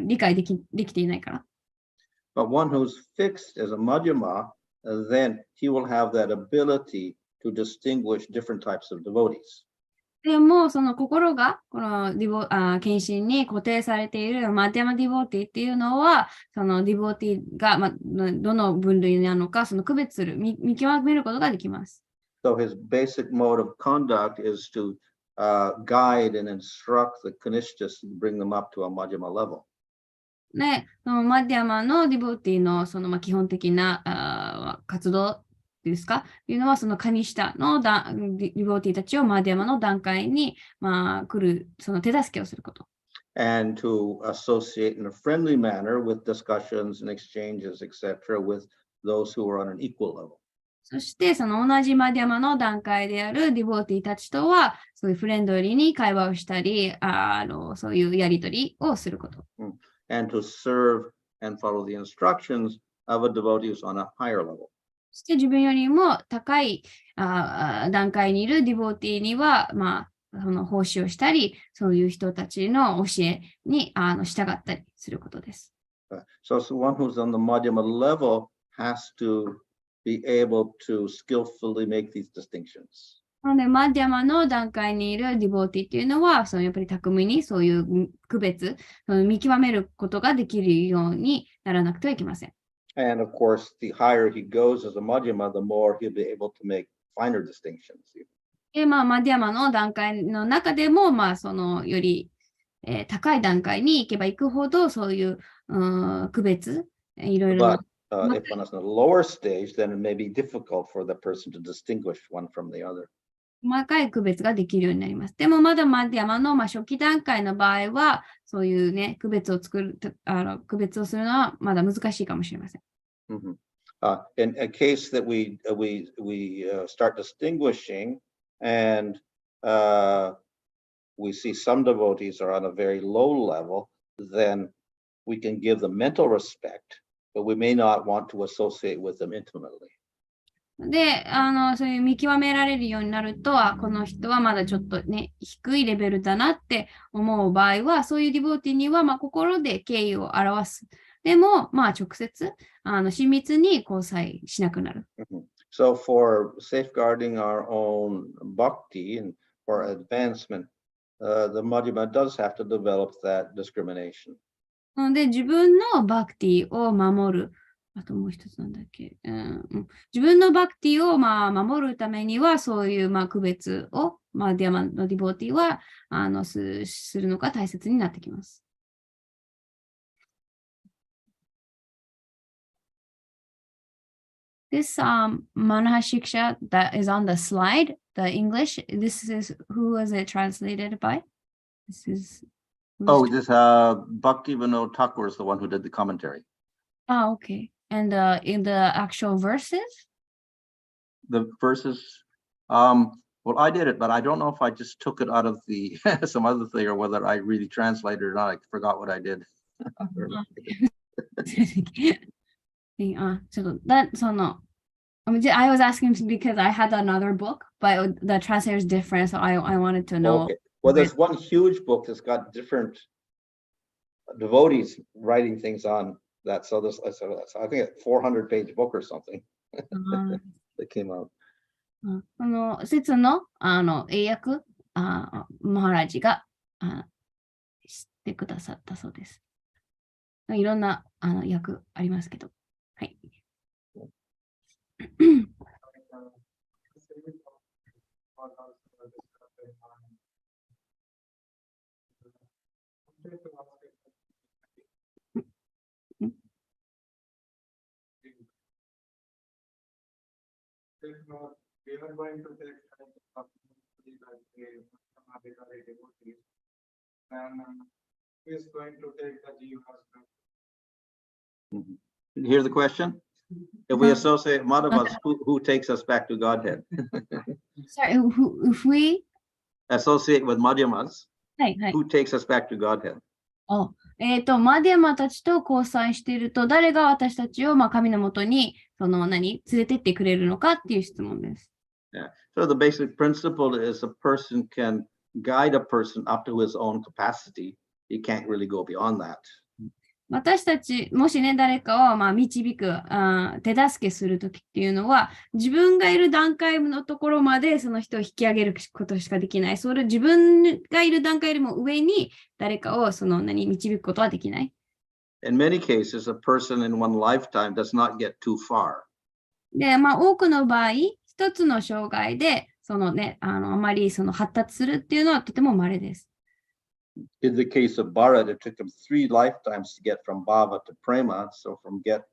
理解できていないから。But one who's fixed as a Madhyama, then he will have that ability to distinguish different types of devotees. でも、その心が、この献身に固定されているマッディアマディボーティっていうのは、そのディボーティが、どの分類なのか、その区別する、見極めることができます。So his basic mode of conduct is to guide and instruct the Kanishtas and bring them up to a Madhyama level. ね、マッディアマのディボーティのその基本的な活動ですかというのは、そのカニシタのディボーティたちをマッディアマの段階に、来る、その手助けをすること。And to associate in a friendly manner with discussions and exchanges, etc., with those who are on an equal level. そして、その同じマッディアマの段階であるディボーティたちとは、そういうフレンドリーに会話をしたり、そういうやりとりをすること。And to serve and follow the instructions of a devotee who's on a higher level. そして自分よりも高い段階にいるディボーティには、その奉仕をしたり、そういう人たちの教えに従ったりすることです。So one who's on the Madhyama level has to be able to skillfully make these distinctions. なので、マディャマの段階にいるディボーティっていうのは、やっぱり巧みにそういう区別、見極めることができるようにならなくてはいけません。And of course, the higher he goes as a Madhyama, the more he'll be able to make finer distinctions. で、マディャマの段階の中でも、より、高い段階に行けば行くほど、そういう、区別、いろいろな。But if one is in a lower stage, then it may be difficult for the person to distinguish one from the other. 細かい区別ができるようになります。でもまだマディャマの、初期段階の場合は、そういうね、区別をするのはまだ難しいかもしれません。Mm-hmm. In a case that we start distinguishing, and we see some devotees are on a very low level, then we can give them mental respect, but we may not want to associate with them intimately. で、そういう見極められるようになると、この人はまだちょっとね、低いレベルだなって思う場合は、そういうディボーティには、心で敬意を表す。でも、直接、親密に交際しなくなる。So for safeguarding our own bhakti and for advancement, the Madhyama does have to develop that discrimination. で、自分のバクティを守る。あともう一つなんだっけ。自分のバクティを守るためには、そういう区別を、ディアマのディボーティはするのが大切になってきます。This Manah Siksha that is on the slide, the English, this is who was it translated by? This is. This Bhakti Vinod Thakur is the one who did the commentary. Okay. And in the actual verses? The verses, well, I did it, but I don't know if I just took it out of the some other thing or whether I really translated it or not. I forgot what I did. I was asking because I had another book, but the translator is different, so I wanted to know. Okay. Well, there's one huge book that's got different devotees writing things on that. So I think a 400-page book or something that came out. 説の英訳マハラジがしてくださったそうです。いろんな訳ありますけど、はい。We are going to take and who is going to take the jivas? Did you hear the question? If we associate Madhavas, who takes us back to Godhead? Sorry, if we associate with Madhyamas, はいはい。 who takes us back to Godhead? マディアマたちと交際していると、誰が私たちを神のもとに連れてってくれるのかっていう質問です。Yeah. So the basic principle is a person can guide a person up to his own capacity. He can't really go beyond that. 私たち、もしね、誰かを導く、手助けするときっていうのは、自分がいる段階のところまでその人を引き上げることしかできない。それ自分がいる段階よりも上に誰かを導くことはできない。In many cases, a person in one lifetime does not get too far. で、多くの場合、一つの生涯で、あまり発達するっていうのはとても稀です。In the case of Bharat, it took him 3 lifetimes to get from Bhava to Prema. So get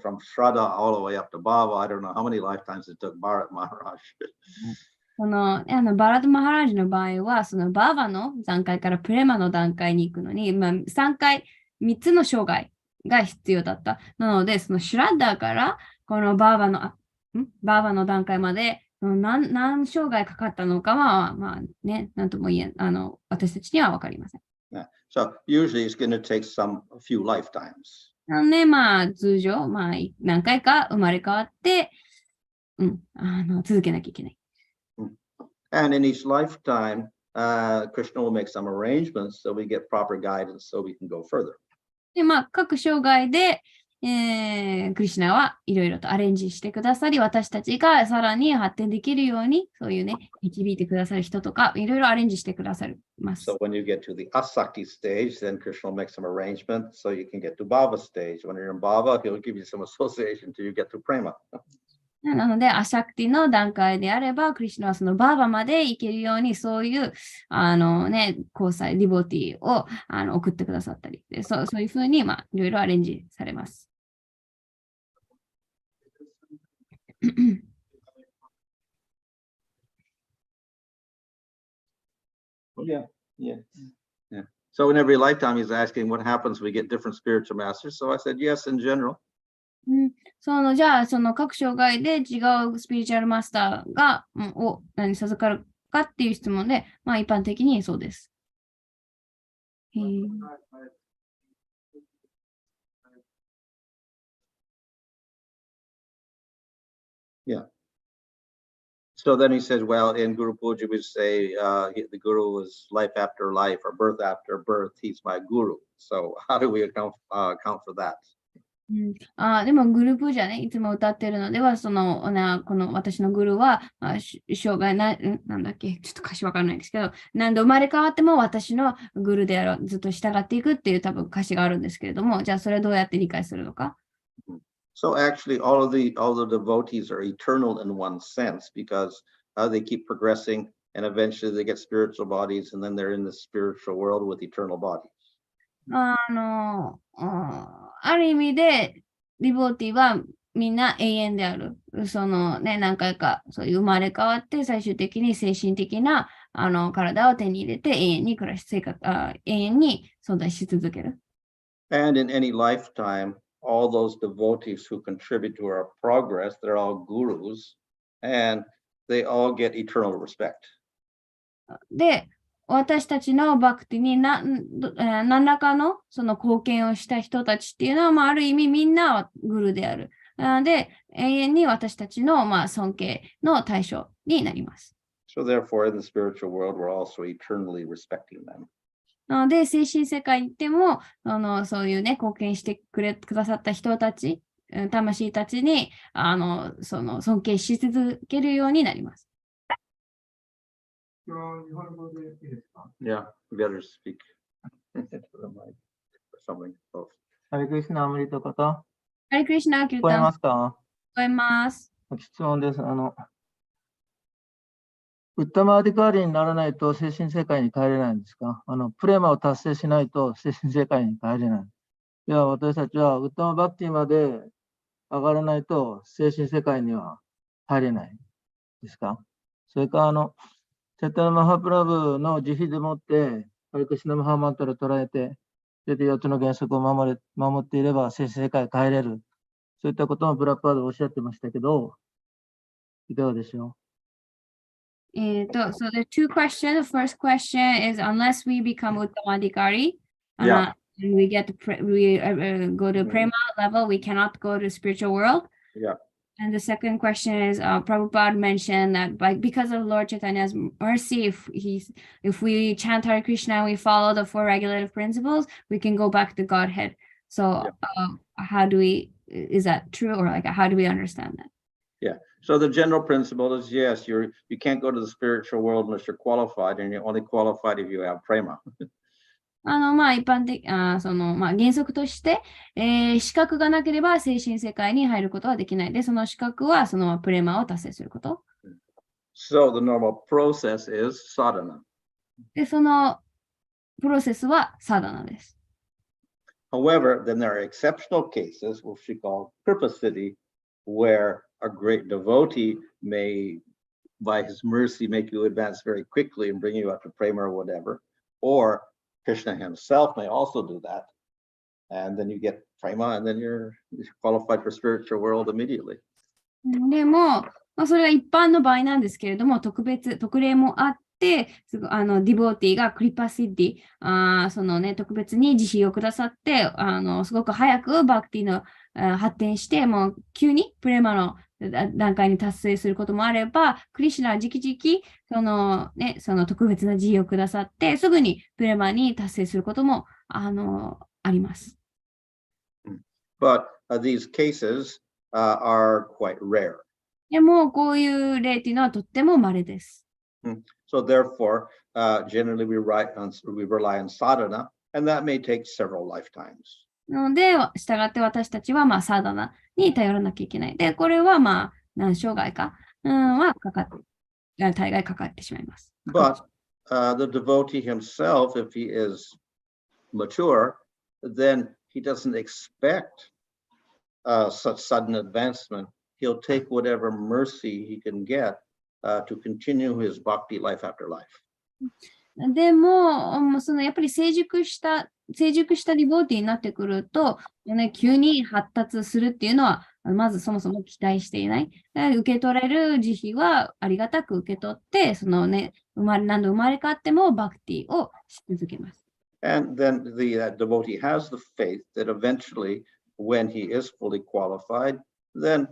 from Shraddha all the way up to Bhava, I don't know how many lifetimes it took Bharat Maharaj. バラド・マハラージの場合は、バーバの段階からプレマの段階に行くのに、3つの生涯が必要だった。なので、シュラッダーからこのバーバの段階まで何生涯かかったのかは、なんとも言え私たちには分かりません。Yeah. So usually it's going to take a few lifetimes. なので、通常、何回か生まれ変わって、続けなきゃいけない。And in each lifetime, Krishna will make some arrangements so we get proper guidance so we can go further. で、まあ、各生涯で、クリシュナはいろいろとアレンジしてくださり、私たちがさらに発展できるように、そういうね、導いてくださる人とか、いろいろアレンジしてくださるます。So when you get to the Asakti stage, then Krishna will make some arrangement so you can get to Bhava stage. When you're in Bhava, he'll give you some association till you get to Prema. なので、アシャクティの段階であれば、クリシュナはそのバーバまで行けるように、そういう、交際、ディボティを送ってくださったり、でそういうふうに、まあ、いろいろアレンジされます。Yeah. Yeah. So in every lifetime, he's asking what happens when we get different spiritual masters. So I said, yes, in general. じゃあ、その各生涯で違うスピリチュアルマスターが、授かるかっていう質問で、まあ一般的にそうです。Yeah. So then he says, well, in Guru Puja, we say the Guru is life after life or birth after birth. He's my Guru. So how do we account for that? でもグループじゃね、いつも歌ってるのでは、この私のグルは、生涯なんだっけ、ちょっと歌詞わからないんですけど、何度生まれ変わっても私のグルである、ずっと従っていくっていう多分歌詞があるんですけれども、じゃあそれはどうやって理解するのか。So actually, all the devotees are eternal in one sense because they keep progressing and eventually they get spiritual bodies and then they're in the spiritual world with eternal bodies. ある意味で、リボーティはみんな永遠である。何回かそういう生まれ変わって、最終的に精神的な体を手に入れて永遠に永遠に存在し続ける。And in any lifetime, all those devotees who contribute to our progress, they're all gurus, and they all get eternal respect. で、私たちのバクティに何らかのその貢献をした人たちっていうのは、ある意味みんなグルである。で、永遠に私たちの尊敬の対象になります。So therefore, in the spiritual world, we're also eternally respecting them. なので、精神世界に行っても、そういうね、貢献してくださった人たち、魂たちに、尊敬し続けるようになります。Yeah, you better speak into the mic or something. ハレクリシナアムリトこと。ハレクリシナ、聞聞こえますか？聞こえます。質問です。ウッタマーディカーリにならないと精神世界に帰れないんですか？プレマを達成しないと精神世界に帰れない。では私たちはウッタマバクティまで上がらないと精神世界には入れないですか？それからチャッタナマハプラブの慈悲でもって、ハレクリシナマハマンタラを捉えて、それで4つの原則を守っていれば精神世界に帰れる。そういったこともプラッパーでおっしゃってましたけど、いかがでしょう？So there are two questions. The first question is, unless we become Uttamadhikari, Yeah. and we go to Prema level, we cannot go to spiritual world. Yeah. And the second question is, Prabhupada mentioned that because of Lord Chaitanya's mercy, if we chant Hare Krishna and we follow the four regulative principles, we can go back to Godhead. So is that true, or how do we understand that? Yeah. So the general principle is, yes, you can't go to the spiritual world unless you're qualified, and you're only qualified if you have prema. 一般的、原則として、資格がなければ精神世界に入ることはできない。で、その資格はそのプレマを達成すること。So the normal process is sadhana. で、そのプロセスはサダナです。However, then there are exceptional cases, which we call kripasiddhi, where a great devotee may, by his mercy, make you advance very quickly and bring you up to prema or whatever. Or Krishna himself may also do that. And then you get prema, and then you're qualified for spiritual world immediately. でも、それは一般の場合なんですけれども、特例もあって、ディボーティがクリパシッディ、特別に慈悲をくださって、すごく早くバクティの発展して、もう急にプレマの段階に達成することもあれば、クリシュナは直々、その特別な慈悲をくださって、すぐにプレマに達成することも、あります。But these cases are quite rare. でも、こういう例っていうのはとっても稀です。So therefore, generally we rely on sadhana, and that may take several lifetimes. なので、従って私たちは、まあ、サーダナに頼らなきゃいけない。で、これは、まあ、何生涯か、は大概かかってしまいます。But the devotee himself, if he is mature, then he doesn't expect such sudden advancement. He'll take whatever mercy he can get to continue his bhakti life after life. でも、やっぱり成熟したリボーティーになってくると、ね、急に発達するっていうのは、まずそもそも期待していない。だから受け取れる慈悲はありがたく受け取って、何度生まれ変わってもバクティをし続けます。And then the devotee has the faith that eventually, when he is fully qualified, then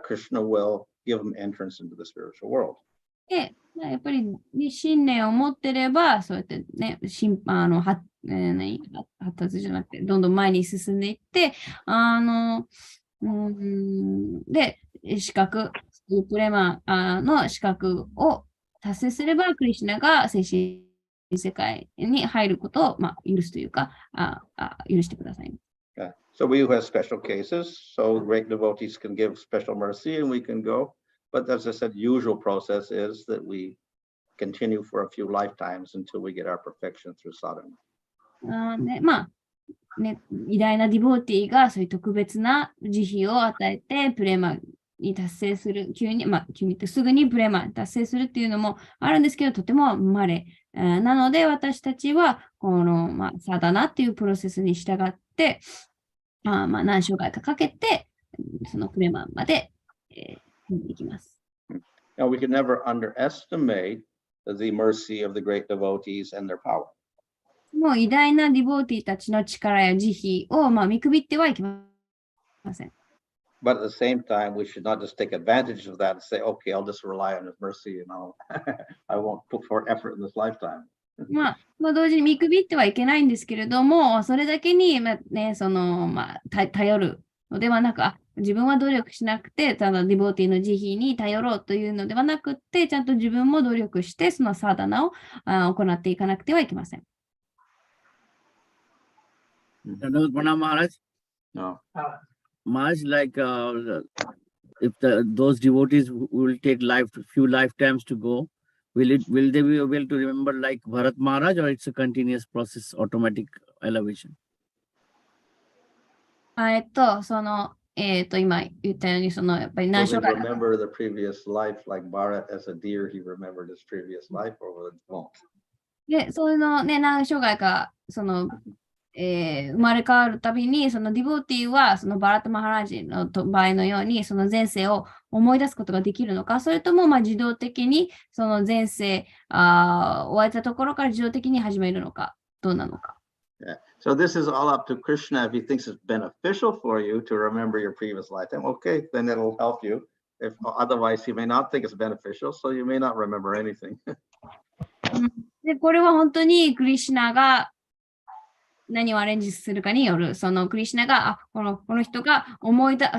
Krishna will give him entrance into the spiritual world. で、やっぱり、ね、信念を持ってれば、そうやってね、発達じゃなくて、どんどん前に進んでいって、で、プレマの資格を達成すれば、クリシュナが精神世界に入ることを、許すというか、許してください。So we have special cases, so great devotees can give special mercy and we can go. But as I said, the usual process is that we continue for a few lifetimes until we get our perfection through sadhana. 偉大なディボーティーがそういう特別な慈悲を与えてプレマに達成する、急にすぐにプレマに達成するっていうのもあるんですけど、とても稀。なので私たちはこの、サダナっていうプロセスに従って、何生涯かかけてそのプレマまで、いきます。Now we can never underestimate the mercy of the great devotees and their power. もう偉大なディボーティーたちの力や慈悲を、見くびってはいけません。But at the same time, we should not just take advantage of that and say, okay, I'll just rely on his mercy and I won't put forth effort in this lifetime. 同時に見くびってはいけないんですけれども、それだけに、頼るのではなく、自分は努力しなくて、ただディボーティーの慈悲に頼ろうというのではなくて、ちゃんと自分も努力して、そのサーダナを行っていかなくてはいけません。Maharaj? No. Maharaj, like if those devotees will take few lifetimes to go, will they be able to remember like Bharat Maharaj, or it's a continuous process, automatic elevation? 今言ったように、やっぱり何 Will 生 he 涯か。remember the previous life like Bharat as a deer, he remembered his previous life, or won't? で、そういうのね、何生涯か、生まれ変わるたびに、そのディボーティーは、そのバラット・マハラジの場合のように、その前世を思い出すことができるのか、それとも、自動的に、その前世、終わったところから自動的に始めるのか、どうなのか。Yeah. So this is all up to Krishna. If he thinks it's beneficial for you to remember your previous lifetime, okay, then it'll help you. If otherwise, he may not think it's beneficial, so you may not remember anything. で、これは本当にクリシュナが何をアレンジするかによる、そのクリシュナが、この人が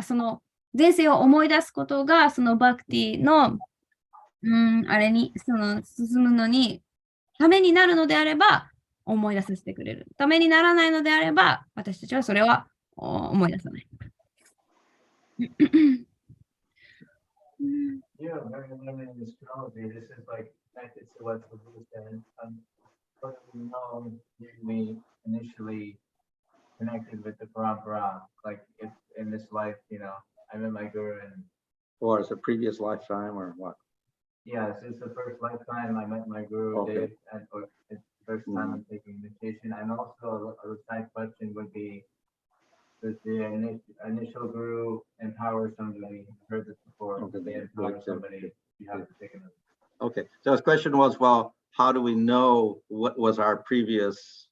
その前世を思い出すことが、そのバクティの、あれに、進むのに、ためになるのであれば、思い出させてくれる。ためにならないのであれば、私たちはそれは思い出さない。Yeah, very limited in astrology. This is like connected to what the Buddha said. But we know we initially connected with the parampara. Like if in this life, I met my guru and. Or is it previous lifetime or what? Yes, it's the first lifetime I met my guru. Okay. Or it's the first time I'm taking meditation. And also a side question would be, does the initial guru empower somebody? I've heard this before. Okay, They empower somebody. You have to take it. Okay, so his question was, well, how do we know what was our previous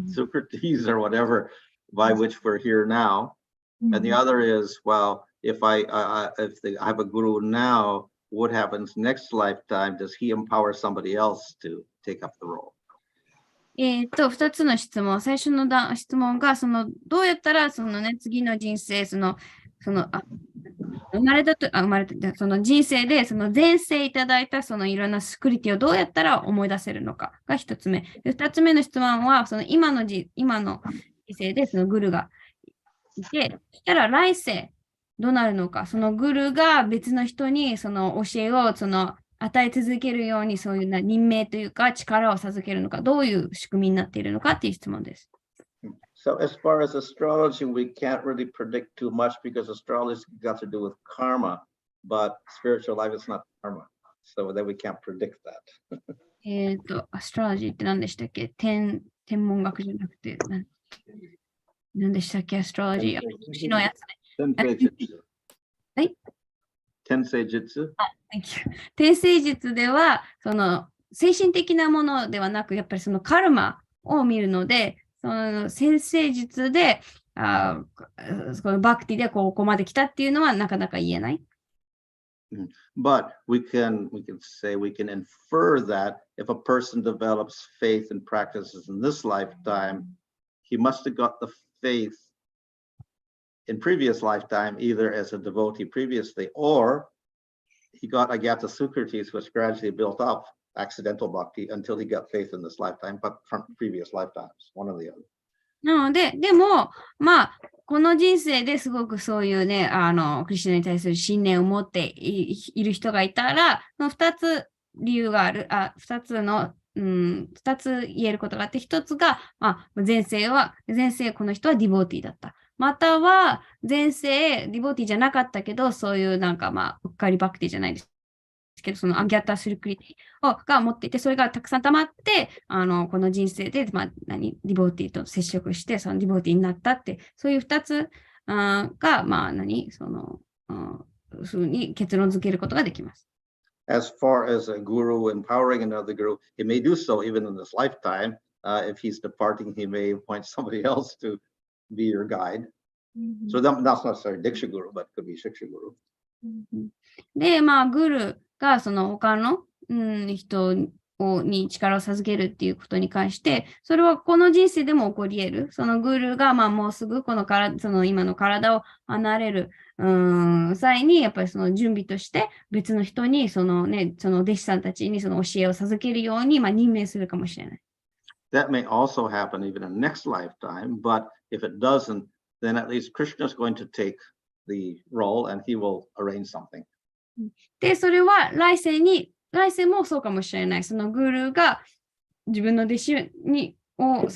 Socrates or whatever by which we're here now? And the other is, well, if I have a guru now, what happens next lifetime? Does he empower somebody else to take up the role? 2つの質問、最初の質問が、どうやったら、次の人生、生まれた、その人生で、前世いただいた、いろんなスクリティをどうやったら思い出せるのかが1つ目。2つ目の質問は、今の人生で、グルがいて、そしたら来世、どうなるのか、そのグルが別の人に、その教えを、与え続けるように、そういう任命というか、力を授けるのか、どういう仕組みになっているのかっていう質問です。So as far as astrology, we can't really predict too much because astrology got to do with karma, but spiritual life is not karma. So that we can't predict that. アストロロジーって何でしたっけ？天文学じゃなくて、何でしたっけ？アストロロジー。星のやつね。はい。天星術。天星術では、精神的なものではなく、やっぱりカルマを見るので、先生術で、このバクティでここまで来たっていうのはなかなか言えない。But we can infer that if a person develops faith and practices in this lifetime, he must have got the faith in previous lifetime, either as a devotee previously, or he got Agyata Sukritis, which gradually built up accidental bhakti until he got faith in this lifetime, but from previous lifetimes, one or the other. なので、でも、この人生ですごくそういうね、クリシュナに対する信念を持っている人がいたら、2つ理由がある、2つ言えることがあって、1つが、前世この人はディボーティーだった。または、前世、ディボーティーじゃなかったけど、そういううっかりバクティじゃないですけど、アギャタスルクリティが持っていて、それがたくさん溜まって、この人生で、ディボーティーと接触して、ディボーティーになったって、そういう2つが、そういうに結論付けることができます。As far as a guru empowering another guru, he may do so even in this lifetime. If he's departing, he may appoint somebody else to be your guide. So that's not necessarily Diksha Guru, but could be Siksha Guru. で、グルが他の、人に力を授けるっていうことに関して、それはこの人生でも起こり得る。そのグルがもうすぐ今の体を離れる際に、やっぱり準備として別の人にその弟子さんたちにその教えを授けるように任命するかもしれない。That may also happen even in the next lifetime, but if it doesn't, then at least Krishna is going to take the role and he will arrange something. で、それは来世もそうかもしれない。そのグルが自分の弟子を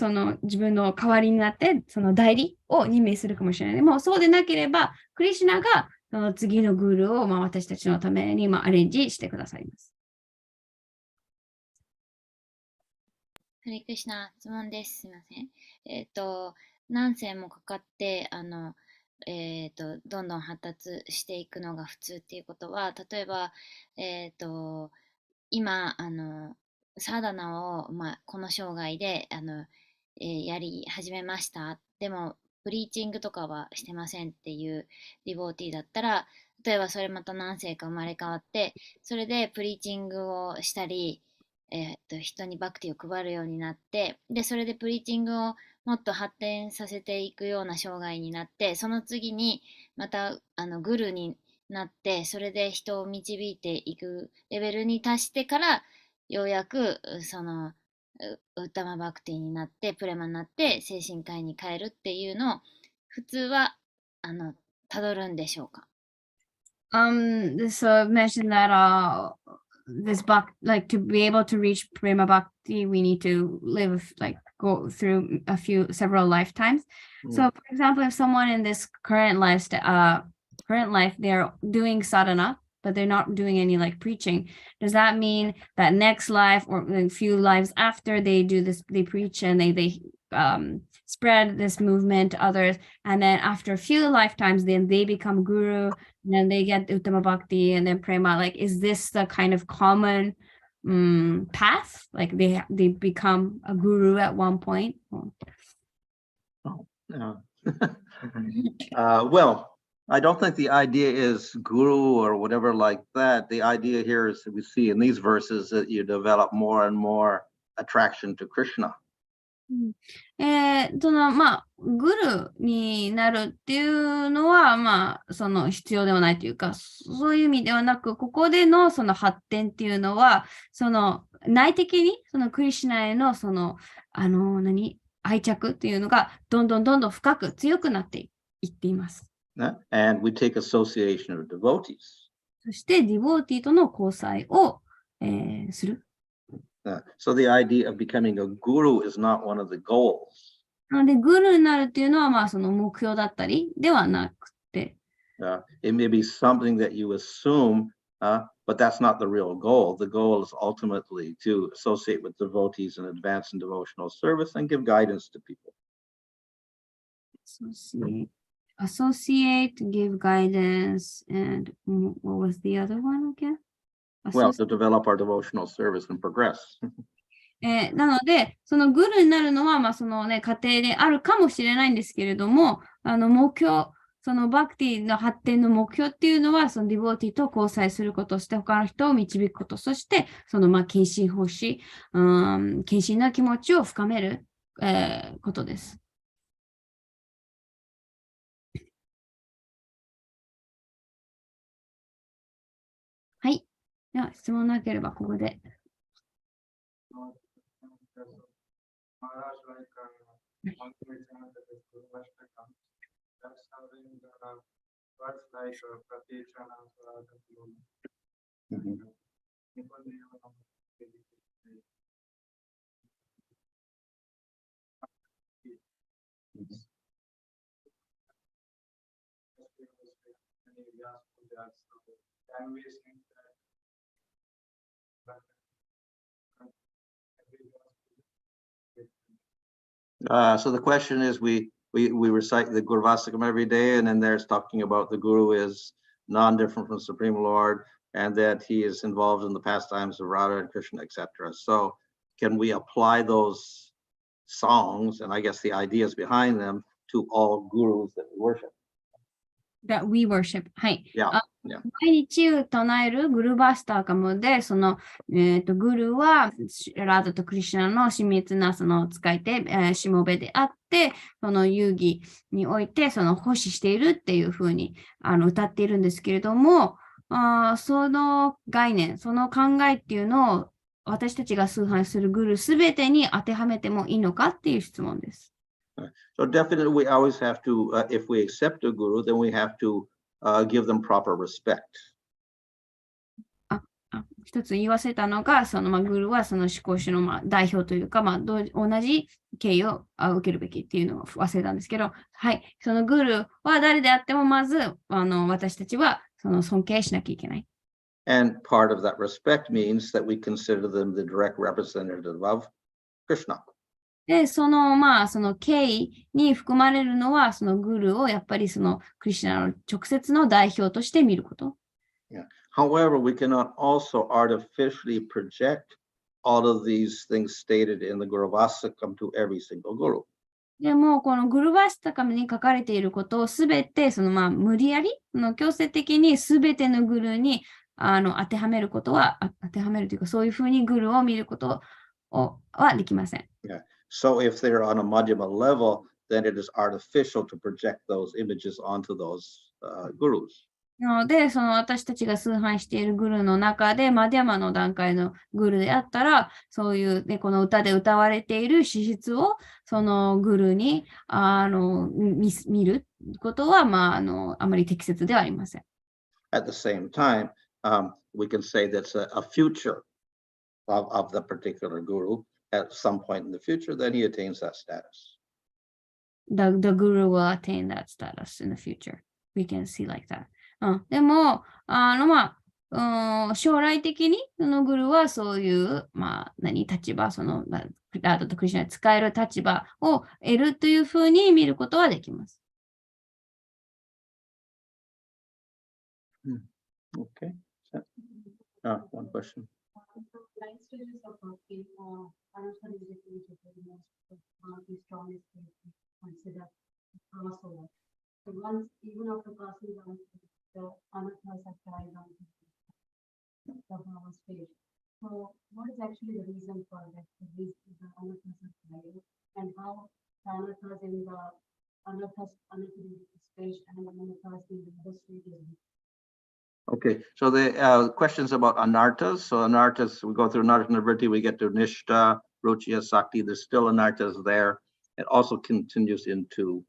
自分の代わりになって、その代理を任命するかもしれない。もうそうでなければ、クリシュナがその次のグルを私たちのためにアレンジしてくださいます。ハレクリシュナ、質問です。すみません。何世もかかって、どんどん発達していくのが普通っていうことは、例えば、今、サーダナを、この生涯で、やり始めました。でも、プリーチングとかはしてませんっていうディボーティーだったら、例えばそれまた何世か生まれ変わって、それでプリーチングをしたり、人にバクティを配るようになって、で、それでプリーチングをもっと発展させていくような生涯になって、その次にまたグルになって、それで人を導いていくレベルに達してから、ようやくウッタマバクティになって、プレマになって精神科医に変えるっていうのを普通はたどるんでしょうか？ This mentioned that this to be able to reach prema bhakti, we need to go through several lifetimes. So, for example, if someone in this current life, they're doing sadhana, but they're not doing any preaching, does that mean that next life or a few lives after they do this, they preach and they spread this movement to others, and then after a few lifetimes, then they become guru, and then they get Uttama Bhakti and then Prema? Is this the kind of common path? They become a guru at one point? Well, I don't think the idea is guru or whatever like that. The idea here is that we see in these verses that you develop more and more attraction to Krishna. まあ、グルになるっていうのは、まあ、その必要ではないというか、そういう意味ではなく、ここでのその発展っていうのは、その内的に、そのクリシュナへのその、愛着っていうのが、どんどん深く強くなっていっています。And we take association of devotees. そして、ディボーティーとの交際を、する。So the idea of becoming a guru is not one of the goals. なので、グルになるっていうのは、まあ、その目標だったりではなくて、It may be something that you assume, but that's not the real goal. The goal is ultimately to associate with devotees and advance in devotional service and give guidance to people. Associate, give guidance, and what was the other one again? Well, to develop our devotional service and progress. なので、そのグルになるのは、まあ、そのね、過程であるかもしれないんですけれども、目標、そのバクティの発展の目標っていうのは、そのディボーティと交際すること、そして他の人を導くこと、そして、その、まあ、献身奉仕、献身な気持ちを深める、ことです。はい。では、質問なければ、ここで。Maharaj, like one way channel that is Guruvashtakam, that's having words like Pratyechana, Can we think So the question is, we recite the Guruvastakam every day, and then there's talking about the Guru is non-different from the Supreme Lord, and that he is involved in the pastimes of Radha and Krishna, etc. So can we apply those songs, and I guess the ideas behind them, to all gurus that we worship? That we worship. はい。Yeah. 毎日唱えるグルバスターカムで、その、グルはラーダとクリシュナの親密なその使い手、しもべであって、その遊戯においてその奉仕しているっていうふうに歌っているんですけれども、その概念、その考えっていうのを私たちが崇拝するグルすべてに当てはめてもいいのかっていう質問です。So definitely we always have to, if we accept a guru, then we have to give them proper respect. 一つ言い忘れたのが、そのグルはその思考主の代表というか、同じ敬意を受けるべきっていうのを忘れたんですけど、はい、そのグルは誰であっても、まず私たちはその尊敬しなきゃいけない。And part of that respect means that we consider them the direct representative of Krishna. で、その敬意に含まれるのは、そのグルをやっぱりそのクリシュナの直接の代表として見ること。Yeah. However, we cannot also artificially project all of these things stated in the Guruvastakam to every single guru. でも、このグルバスタカムに書かれていることをすべて、無理やり、強制的にすべてのグルに当てはめることは、当てはめるというか、そういうふうにグルを見ることはできません。Yeah. So if they're on a Madhyama level, then it is artificial to project those images onto those gurus. なので、その私たちが崇拝しているグルの中で、マディャマの段階のグルであったら、そういう、ね、この歌で歌われている資質を、そのグルに見ることは、あまり適切ではありません。At the same time, we can say that's a future of the particular guru. At some point in the future, then he attains that status. The guru will attain that status in the future. We can see like that. でも、将来的に、そのグルはそういう、立場、その、ラーダとクリシュナに使える立場を得るというふうに見ることはできます。Okay. One question. Nine stages of bhakti, Anushan is the most one of the strongest ways to consider crossover. So once, even after passing down, the Anathas have carried on to the Bhava stage. So what is actually the reason for that? The anarthas are higher, and how the anarthas in the anarthas stage and the anarthas in the other stage is different. Okay, so the questions about anarthas. So anarthas, we go through anartha nivritti, we get to nishta, ruchi, sakti. There's still anarthas there. It also continues into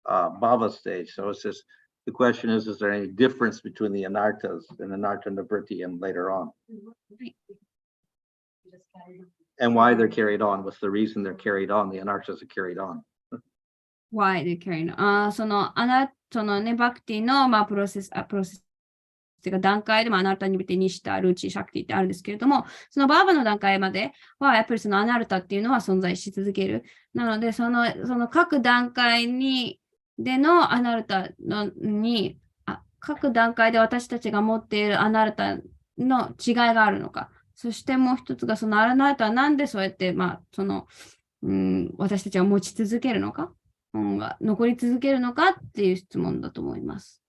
bhava stage. So it's just, the question is there any difference between the anarthas and anartha nivritti and later on? Just carried on. And why they're carried on? What's the reason they're carried on? The anarthas are carried on. Why they carry on? そのね、バクティの、プロセスっていうか段階でもアナルタにニシタ、ルーチ、シャクティってあるんですけれども、そのバーバの段階までは、やっぱりそのアナルタっていうのは存在し続ける。なので、その各段階でのアナルタ各段階で私たちが持っているアナルタの違いがあるのか。そしてもう一つが、そのアナルタはなんでそうやって、私たちは持ち続けるのか、残り続けるのかっていう質問だと思います。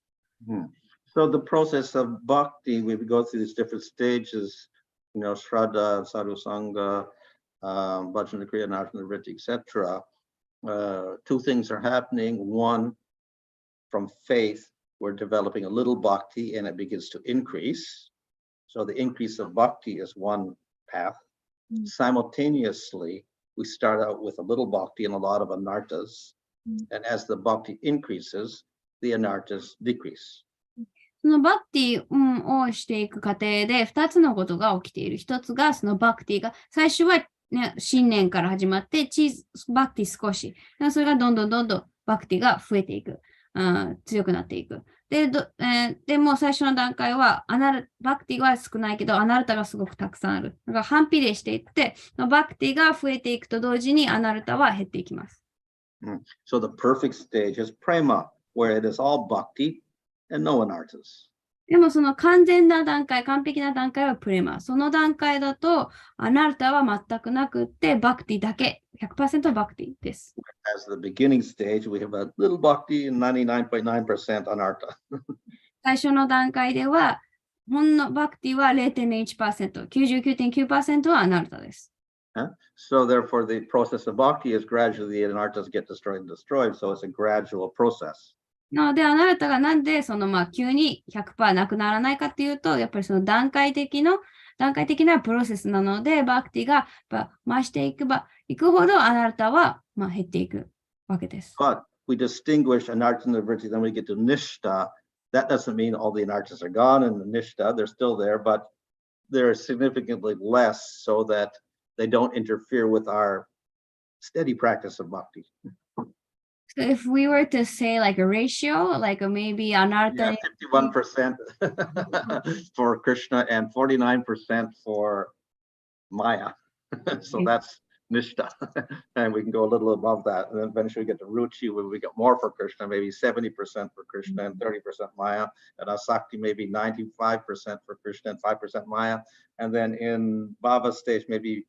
So the process of bhakti, we go through these different stages, Shraddha, Sadhu Sangha, Bhajana Kriya, Nartana Vritti, etc. Two things are happening. One, from faith, we're developing a little bhakti and it begins to increase. So the increase of bhakti is one path. Simultaneously, we start out with a little bhakti and a lot of anarthas. And as the bhakti increases, the anarthas decrease. そのバクティをしていく過程で2つのことが起きている。1つがそのバクティが最初は、新年から始まってバクティ少し。それがどんどんバクティが増えていく。強くなっていく。でも最初の段階はバクティは少ないけどアナルタがすごくたくさんある。だから反比例していって、バクティが増えていくと同時にアナルタは減っていきます。So the perfect stage is prema, where it is all bhakti and no anarthas. でもその完璧な段階はプレマ。その段階だとアナルタは全くなくってバクティだけ、100% バクティです。As the beginning stage, we have a little bhakti and 99.9% anartha. 最初の段階では、ほんのバクティは 0.1%、99.9% はアナルタです。So therefore, the process of bhakti is gradually the anarthas get destroyed. So it's a gradual process. なので、アナルタがなんで急に 100% なくならないかっていうと、やっぱりその段階的なプロセスなので、バクティが増していくほどアナルタは減っていくわけです。But we distinguish anartha and vritti, then we get to nishta. That doesn't mean all the anarthas are gone in the nishta. They're still there, but they're significantly less so that they don't interfere with our steady practice of bhakti. So if we were to say like a ratio, like maybe anartha, 51% for Krishna and 49% for Maya. So that's nishta. And we can go a little above that. And then eventually we get to ruchi, where we get more for Krishna, maybe 70% for Krishna and 30% Maya. And asakti, maybe 95% for Krishna and 5% Maya. And then in bhava stage, maybe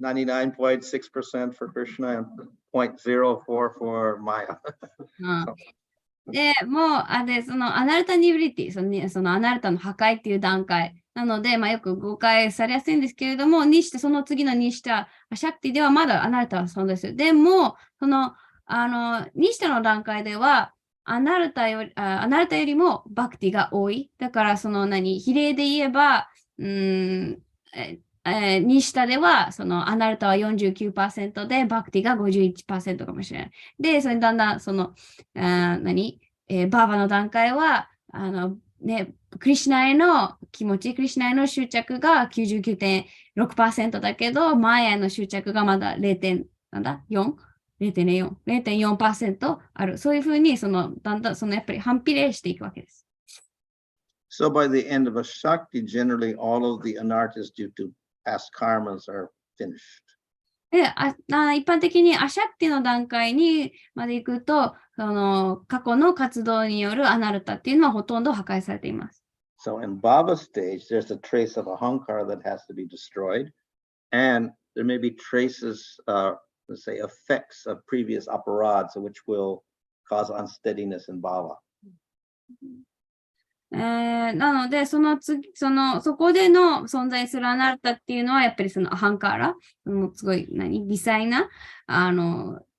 99.6% for Krishna and 0.04 for Maya. で、もう、そのアナルタニビリティ、そのアナルタの破壊っていう段階なので、よく誤解されやすいんですけれども、その次のニシタ、シャクティではまだアナルタは存在する。でも、ニシタの段階では、アナルタよりもバクティが多い。だから、比例で言えば、ニシタでは、アナルタは 49% で、バクティが 51% かもしれない。で、それにだんだん、バーバの段階は、クリシュナへの気持ち、クリシュナへの執着が 99.6% だけど、マヤへの執着がまだ 0.4% ある。そういうふうに、だんだん、やっぱり反比例していくわけです。So by the end of a Shakti, generally all of the anarthas due to past karmas are finished. で、一般的にアシャクティの段階にまで行くと、過去の活動によるアナルタっていうのはほとんど破壊されています。So in bhava stage, there's a trace of ahankara that has to be destroyed, and there may be traces, let's say, effects of previous aparads, which will cause unsteadiness in bhava. なので、そこでの存在するアナルタっていうのは、やっぱりそのアハンカーラ、すごい、微細な、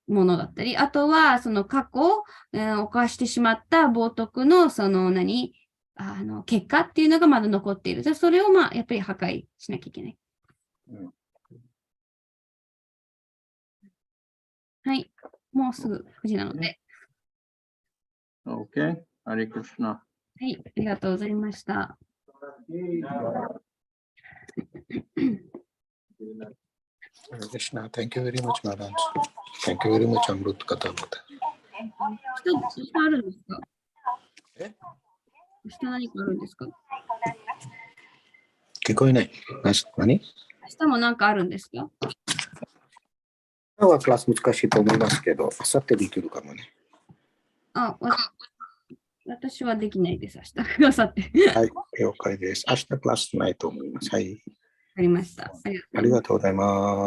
ものだったり、あとは、その過去、犯してしまった冒涜の、結果っていうのがまだ残っている。それを、やっぱり破壊しなきゃいけない。はい。もうすぐ9時なので。Okay. Hare Krishna. はい。ありがとうございました。Krishna, thank you very much, Maharaj. Thank you very much, Amrut Katamata. 下あるんですか？え？下何かあるんですか？聞こえない。何？明日も何かあるんですか？今日はクラス難しいと思いますけど、明後日できるかもね。私はできないです、明日。明後日。はい、了解です。明日クラスないと思います。はい。わかりました。ありがとうございます。